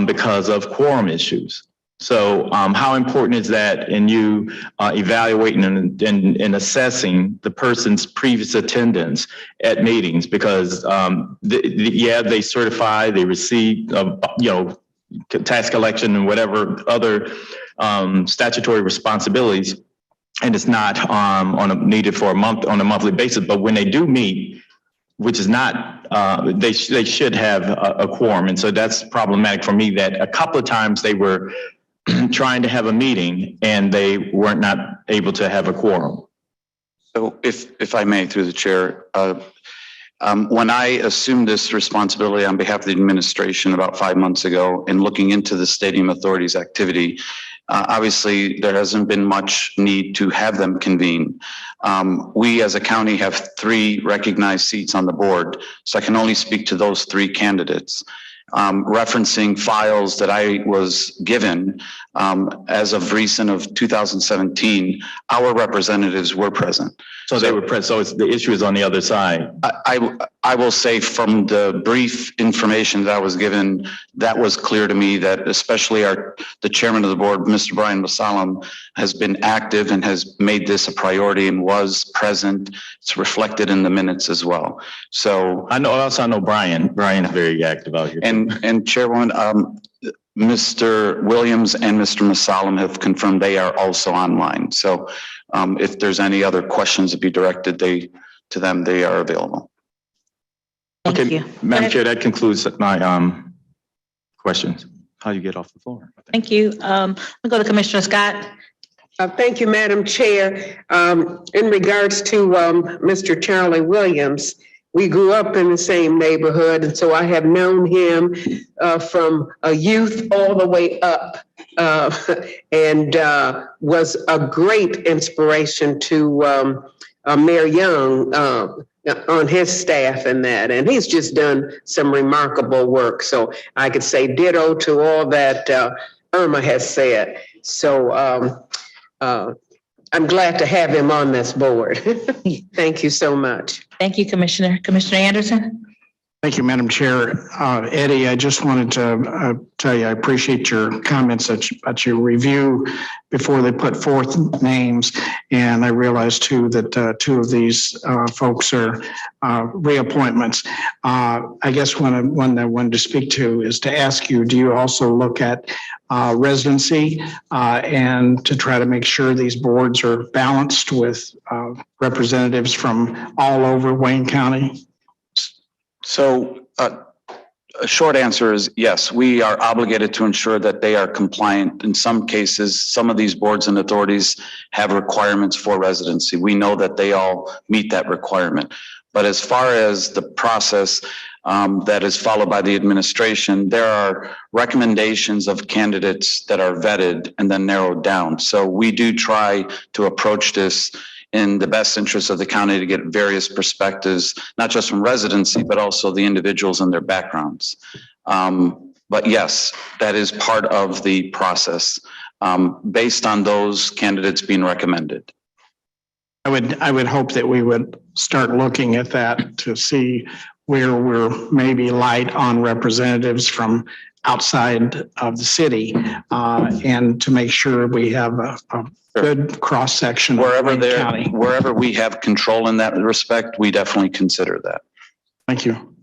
because of quorum issues. So how important is that in you evaluating and assessing the person's previous attendance at meetings? Because they certify, they receive, tax collection and whatever other statutory responsibilities, and it's not needed for on a monthly basis. But when they do meet, which is not, they should have a quorum, and so that's problematic for me. That a couple of times they were trying to have a meeting and they were not able to have a quorum.
So if I may, through the chair, when I assumed this responsibility on behalf of the administration about 5 months ago and looking into the Stadium Authority's activity, obviously there hasn't been much need to have them convene. We as a county have 3 recognized seats on the board, so I can only speak to those 3 candidates. Referencing files that I was given as of recent of 2017, our representatives were present.
So they were present. So the issue is on the other side.
I will say from the brief information that I was given, that was clear to me that especially the chairman of the board, Mr. Brian Masalam, has been active and has made this a priority and was present. It's reflected in the minutes as well. So
I know Brian. Brian's very active out here.
And Chairwoman, Mr. Williams and Mr. Masalam have confirmed they are also online. So if there's any other questions to be directed to them, they are available.
Okay, Madam Chair, that concludes my questions. How do you get off the floor?
Thank you. I'll go to Commissioner Scott.
Thank you, Madam Chair. In regards to Mr. Charlie Williams, we grew up in the same neighborhood, and so I have known him from a youth all the way up, and was a great inspiration to Mayor Young on his staff and that. And he's just done some remarkable work. So I could say ditto to all that Irma has said. So I'm glad to have him on this board. Thank you so much.
Thank you, Commissioner. Commissioner Anderson?
Thank you, Madam Chair. Eddie, I just wanted to tell you, I appreciate your comments that you review before they put forth names. And I realize too that 2 of these folks are reappointments. I guess one I wanted to speak to is to ask you, do you also look at residency and to try to make sure these boards are balanced with representatives from all over Wayne County?
So a short answer is yes, we are obligated to ensure that they are compliant. In some cases, some of these boards and authorities have requirements for residency. We know that they all meet that requirement. But as far as the process that is followed by the administration, there are recommendations of candidates that are vetted and then narrowed down. So we do try to approach this in the best interest of the county to get various perspectives, not just from residency, but also the individuals and their backgrounds. But yes, that is part of the process based on those candidates being recommended.
I would hope that we would start looking at that to see where we're maybe light on representatives from outside of the city and to make sure we have a good cross-section of
Wherever
Wayne
there,
County.
wherever we have control in that respect, we definitely consider that.
Thank you.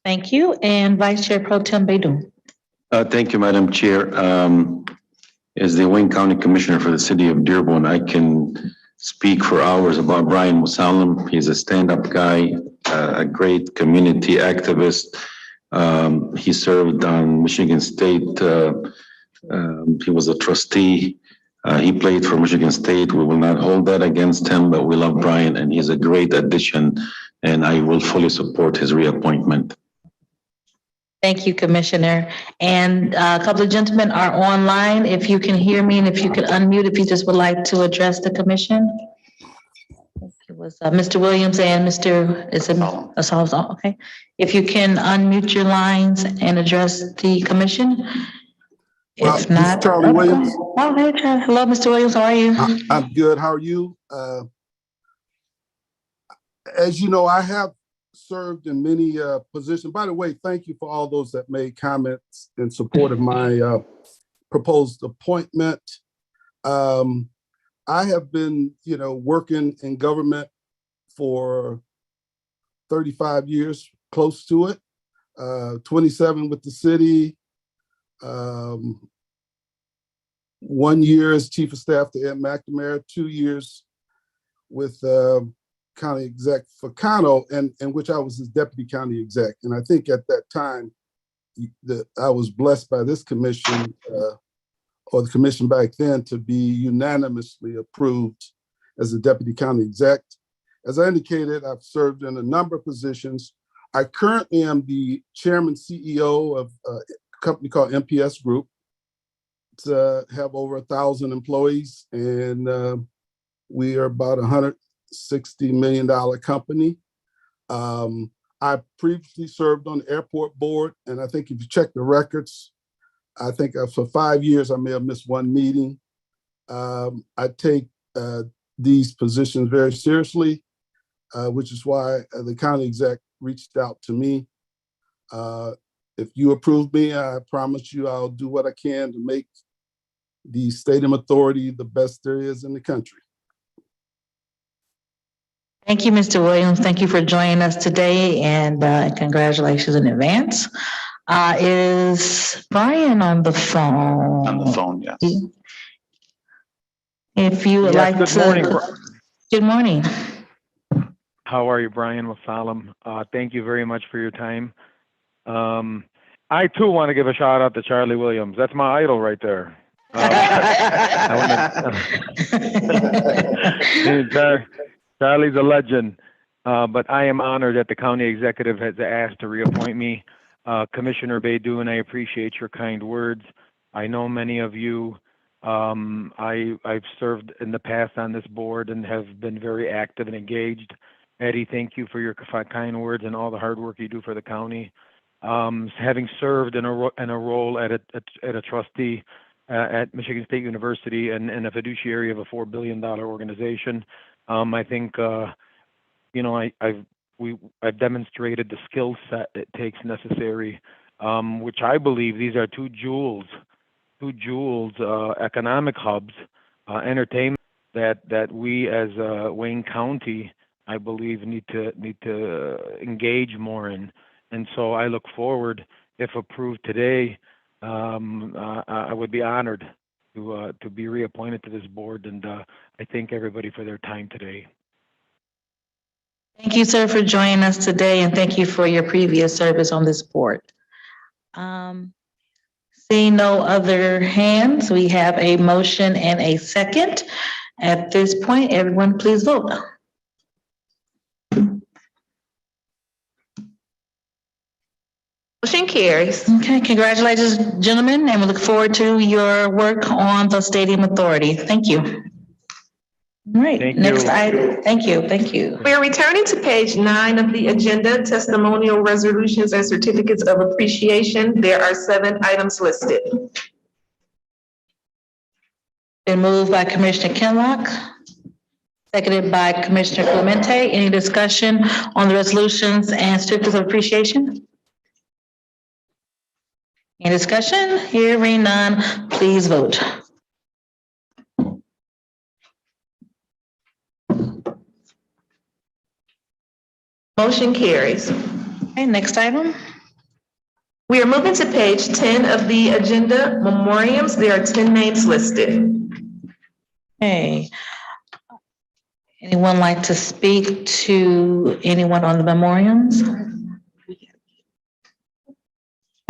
Thank you. And Vice Chair Pro Tem Baydun.
Thank you, Madam Chair. As the Wayne County Commissioner for the City of Dearborn, I can speak for hours about Brian Musalem. He's a stand-up guy, a great community activist. He served on Michigan State. He was a trustee. He played for Michigan State. We will not hold that against him, but we love Brian and he's a great addition and I will fully support his reappointment.
Thank you, Commissioner. And a couple of gentlemen are online. If you can hear me and if you could unmute, if you just would like to address the commission. It was Mr. Williams and Mr. Asal. Okay. If you can unmute your lines and address the commission. If not.
Charlie Williams.
Oh, hey, Charlie. Hello, Mr. Williams. How are you?
I'm good. How are you? As you know, I have served in many positions. By the way, thank you for all those that made comments in support of my proposed appointment. I have been, working in government for 35 years, close to it, 27 with the city, 1 year as Chief of Staff to Ed McNamara, 2 years with County Exec for Kano, and in which I was his Deputy County Exec. And I think at that time that I was blessed by this commission, or the commission back then, to be unanimously approved as a Deputy County Exec. As I indicated, I've served in a number of positions. I currently am the Chairman CEO of a company called MPS Group. To have over 1,000 employees, and we are about $160 million company. I previously served on the airport board, and I think if you check the records, I think for 5 years I may have missed one meeting. I take these positions very seriously, which is why the county exec reached out to me. If you approve me, I promise you I'll do what I can to make the Stadium Authority the best there is in the country.
Thank you, Mr. Williams. Thank you for joining us today, and congratulations in advance. Is Brian on the phone?
On the phone, yes.
If you would like to.
Good morning.
Good morning.
How are you, Brian Musalem? Thank you very much for your time. I too want to give a shout out to Charlie Williams. That's my idol right there. Charlie's a legend, but I am honored that the county executive has asked to reappoint me. Commissioner Baydun, I appreciate your kind words. I know many of you. I've served in the past on this board and have been very active and engaged. Eddie, thank you for your kind words and all the hard work you do for the county. Having served in a role at a trustee at Michigan State University and a fiduciary of a $4 billion organization, I think I've demonstrated the skill set it takes necessary, which I believe these are two jewels, economic hubs, entertainment that we as Wayne County, I believe, need to engage more in. And so I look forward, if approved today, I would be honored to be reappointed to this board, and I thank everybody for their time today.
Thank you, sir, for joining us today, and thank you for your previous service on this board. Seeing no other hands, we have a motion and a second. At this point, everyone please vote.
Motion carries.
Okay, congratulations, gentlemen, and we look forward to your work on the Stadium Authority. Thank you. All right, next item. Thank you.
We are returning to page 9 of the agenda, testimonial resolutions and certificates of appreciation. There are 7 items listed.
Been moved by Commissioner Kinlock, seconded by Commissioner Clemente. Any discussion on the resolutions and certificates of appreciation? Any discussion? Hearing none, please vote.
Motion carries.
Okay, next item.
We are moving to page 10 of the agenda, memoriams. There are 10 names listed.
Hey, anyone like to speak to anyone on the memoriams?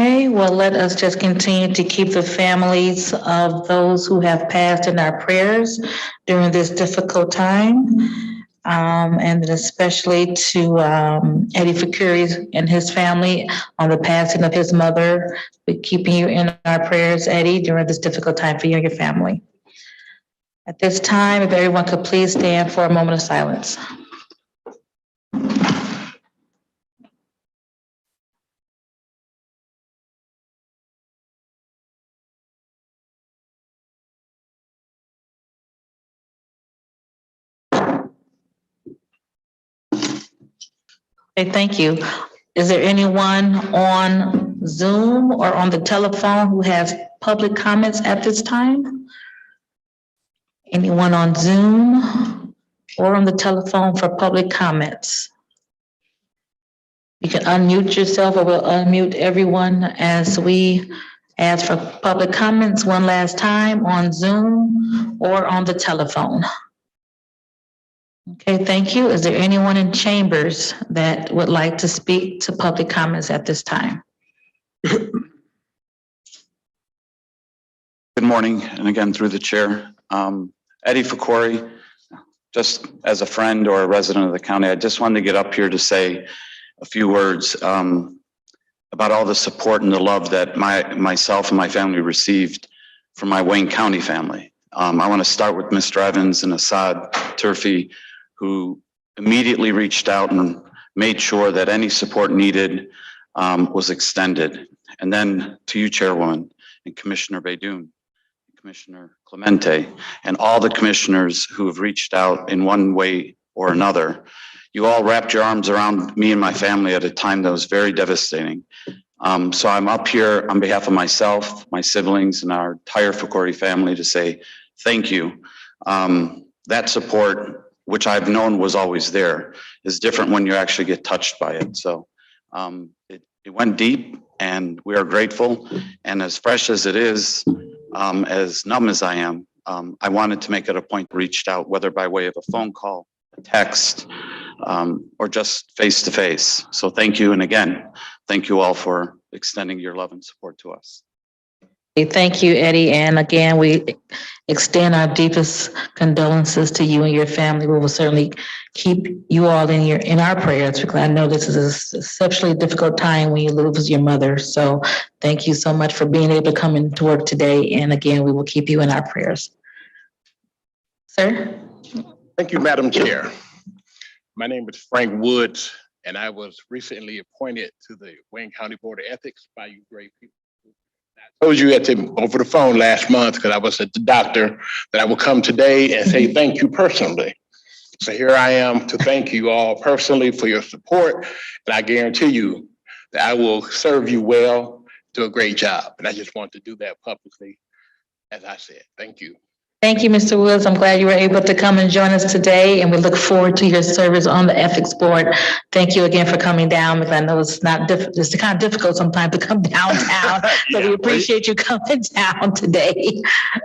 Okay, well, let us just continue to keep the families of those who have passed in our prayers during this difficult time. And especially to Eddie Fakuri and his family on the passing of his mother. We're keeping you in our prayers, Eddie, during this difficult time for you and your family. At this time, if everyone could please stand for a moment of silence. Okay, thank you. Is there anyone on Zoom or on the telephone who has public comments at this time? Anyone on Zoom or on the telephone for public comments? You can unmute yourself, or we'll unmute everyone as we ask for public comments one last time on Zoom or on the telephone. Okay, thank you. Is there anyone in chambers that would like to speak to public comments at this time?
Good morning, and again, through the chair. Eddie Fakuri, just as a friend or a resident of the county, I just wanted to get up here to say a few words about all the support and the love that myself and my family received from my Wayne County family. I want to start with Mr. Evans and Assad Turfy, who immediately reached out and made sure that any support needed was extended. And then to you, Chairwoman, and Commissioner Baidoon, Commissioner Clemente, and all the commissioners who have reached out in one way or another. You all wrapped your arms around me and my family at a time that was very devastating. So I'm up here on behalf of myself, my siblings, and our entire Fakuri family to say thank you. That support, which I've known was always there, is different when you actually get touched by it. So it went deep, and we are grateful. And as fresh as it is, as numb as I am, I wanted to make it a point to reach out, whether by way of a phone call, a text, or just face to face. So thank you. And again, thank you all for extending your love and support to us.
Thank you, Eddie. And again, we extend our deepest condolences to you and your family. We will certainly keep you all in our prayers, because I know this is an exceptionally difficult time when you lose your mother. So thank you so much for being able to come into work today. And again, we will keep you in our prayers. Sir?
Thank you, Madam Chair. My name is Frank Woods, and I was recently appointed to the Wayne County Board of Ethics by you great people. I told you over the phone last month, because I was at the doctor, that I would come today and say thank you personally. So here I am to thank you all personally for your support. And I guarantee you that I will serve you well, do a great job. And I just want to do that publicly, as I said. Thank you.
Thank you, Mr. Woods. I'm glad you were able to come and join us today, and we look forward to your service on the Ethics Board. Thank you again for coming down, because I know it's it's kind of difficult sometimes to come downtown, so we appreciate you coming down today.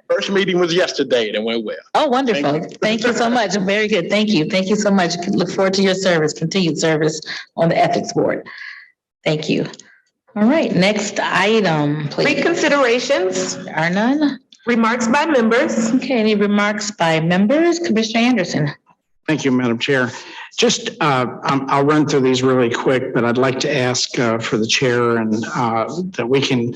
First meeting was yesterday, and it went well.
Oh, wonderful. Thank you so much. Very good. Thank you. Thank you so much. Look forward to your service, continued service on the Ethics Board. Thank you. All right, next item, please.
Reconsiderations.
There are none.
Remarks by members.
Okay, any remarks by members? Commissioner Anderson.
Thank you, Madam Chair. Just, I'll run through these really quick, but I'd like to ask for the chair and that we can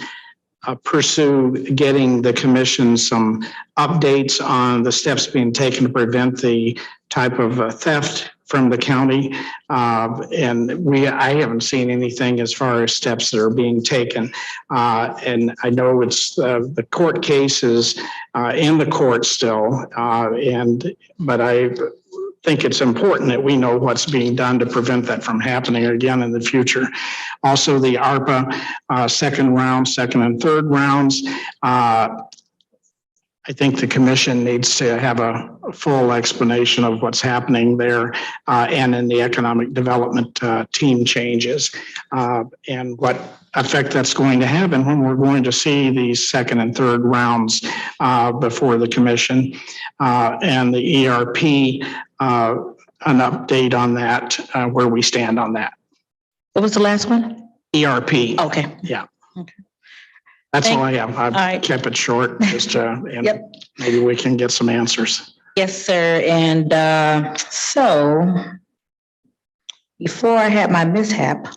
pursue getting the commission some updates on the steps being taken to prevent the type of theft from the county. And I haven't seen anything as far as steps that are being taken. And I know it's the court case is in the court still. But I think it's important that we know what's being done to prevent that from happening again in the future. Also, the ARPA second and third rounds. I think the commission needs to have a full explanation of what's happening there and in the economic development team changes and what effect that's going to have and when we're going to see these second and third rounds before the commission and the ERP, an update on that, where we stand on that.
What was the last one?
ERP.
Okay.
Yeah.
Okay.
That's all I have. I've kept it short, just, and maybe we can get some answers.
Yes, sir. And so before I had my mishap,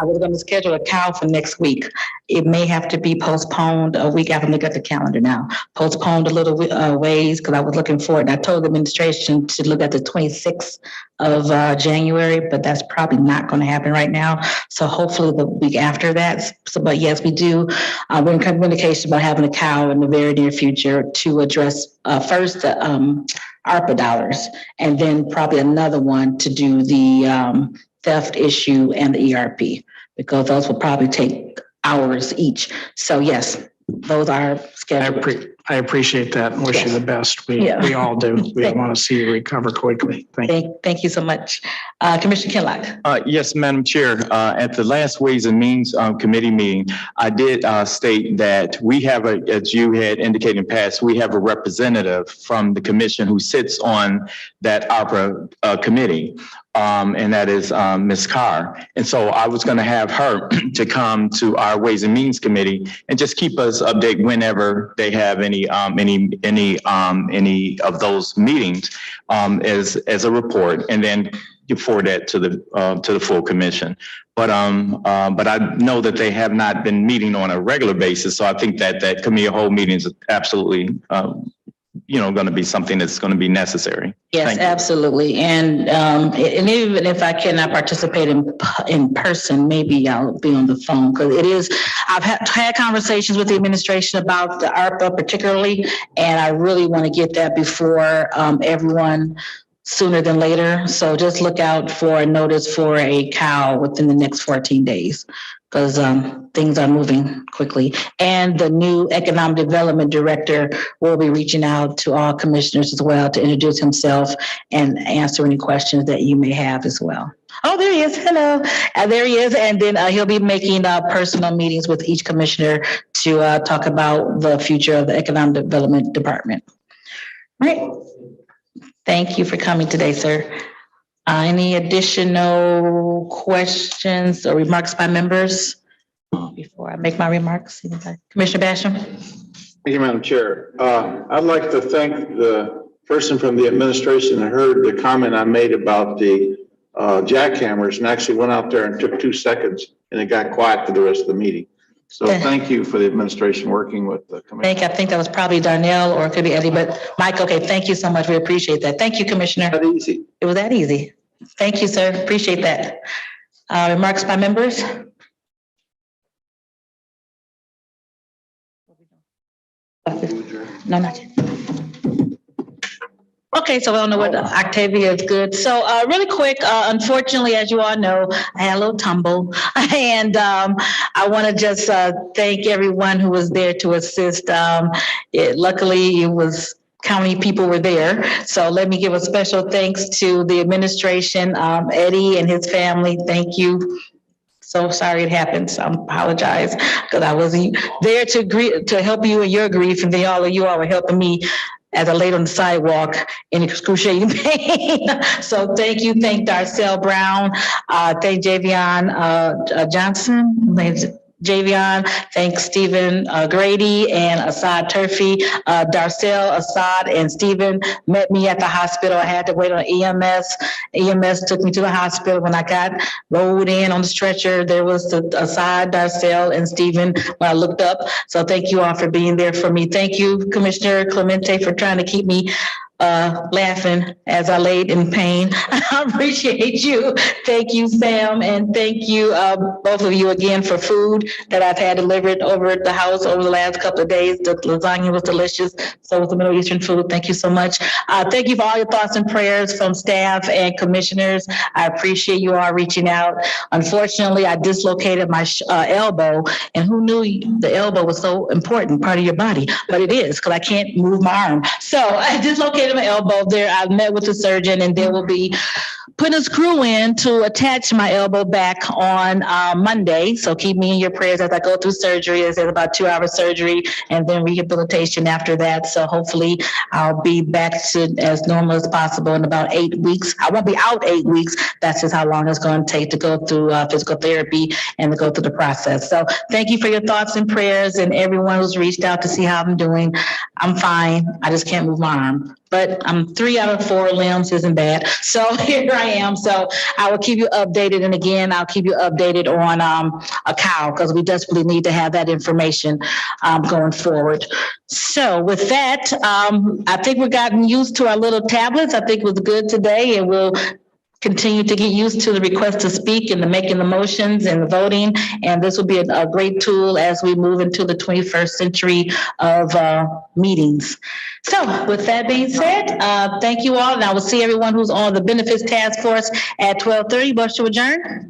I was going to schedule a cow for next week. It may have to be postponed a week. I have to look at the calendar now. Postponed a little ways because I was looking for it. And I told the administration to look at the 26th of January, but that's probably not going to happen right now. So hopefully the week after that. So, but yes, we do. We're in communication about having a cow in the very near future to address first the ARPA dollars, and then probably another one to do the theft issue and the ERP, because those will probably take hours each. So yes, those are scheduled.
I appreciate that and wish you the best. We all do. We want to see you recover quickly.
Thank you so much. Commissioner Kinlock.
Yes, Madam Chair, at the last Ways and Means Committee meeting, I did state that we have as you had indicated in the past, we have a representative from the commission who sits on that ARPA committee. And that is Ms. Carr. And so I was going to have her to come to our Ways and Means Committee and just keep us updated whenever they have any of those meetings as a report, and then you forward that to the full commission. But I know that they have not been meeting on a regular basis, so I think that committee of whole meeting is absolutely going to be something that's going to be necessary.
Yes, absolutely. And even if I cannot participate in person, maybe I'll be on the phone, because it is, I've had conversations with the administration about the ARPA particularly, and I really want to get that before everyone sooner than later. So just look out for a notice for a cow within the next 14 days. Because things are moving quickly. And the new economic development director will be reaching out to all commissioners as well to introduce himself and answer any questions that you may have as well. Oh, there he is. Hello. There he is. And then he'll be making personal meetings with each commissioner to talk about the future of the economic development department. All right. Thank you for coming today, sir. Any additional questions or remarks by members before I make my remarks? Commissioner Basham?
Thank you, Madam Chair. I'd like to thank the person from the administration that heard the comment I made about the jackhammers and actually went out there and took 2 seconds and it got quiet for the rest of the meeting. So thank you for the administration working with the commission.
I think that was probably Darnell or it could be Eddie, but Mike, okay, thank you so much. We appreciate that. Thank you, Commissioner.
That easy.
It was that easy. Thank you, sir. Appreciate that. Remarks by members? No, not yet. Okay, so I don't know what Octavia is good. So really quick, unfortunately, as you all know, I had a little tumble. And I want to just thank everyone who was there to assist. Luckily, it was county people were there. So let me give a special thanks to the administration, Eddie and his family. Thank you. So sorry it happened. So I apologize because I wasn't there to help you in your grief, and then all of you all were helping me as I laid on the sidewalk in excruciating pain. So thank you. Thank Darcel Brown. Thank Javion Johnson. Javion, thanks Stephen Grady and Assad Turfy. Darcel, Assad, and Stephen met me at the hospital. I had to wait on EMS. EMS took me to the hospital. When I got rolled in on the stretcher, there was Assad, Darcel, and Stephen when I looked up. So thank you all for being there for me. Thank you, Commissioner Clemente, for trying to keep me laughing as I laid in pain. I appreciate you. Thank you, Sam, and thank you, both of you again for food that I've had delivered over at the house over the last couple of days. The lasagna was delicious. So was the Middle Eastern food. Thank you so much. Thank you for all your thoughts and prayers from staff and commissioners. I appreciate you all reaching out. Unfortunately, I dislocated my elbow, and who knew the elbow was so important part of your body? But it is, because I can't move my arm. So I dislocated my elbow there. I met with the surgeon, and they will be putting a screw in to attach my elbow back on Monday. So keep me in your prayers as I go through surgery. It's about 2-hour surgery and then rehabilitation after that. So hopefully I'll be back to as normal as possible in about 8 weeks. I won't be out 8 weeks. That's just how long it's going to take to go through physical therapy and to go through the process. So thank you for your thoughts and prayers, and everyone who's reached out to see how I'm doing. I'm fine. I just can't move my arm. But 3 out of 4 limbs isn't bad. So here I am. So I will keep you updated. And again, I'll keep you updated on a cow, because we desperately need to have that information going forward. So with that, I think we've gotten used to our little tablets. I think it was good today, and we'll continue to get used to the request to speak and the making the motions and the voting. And this will be a great tool as we move into the 21st century of meetings. So with that being said, thank you all. And I will see everyone who's on the benefits task force at 12:30. Motion to adjourn.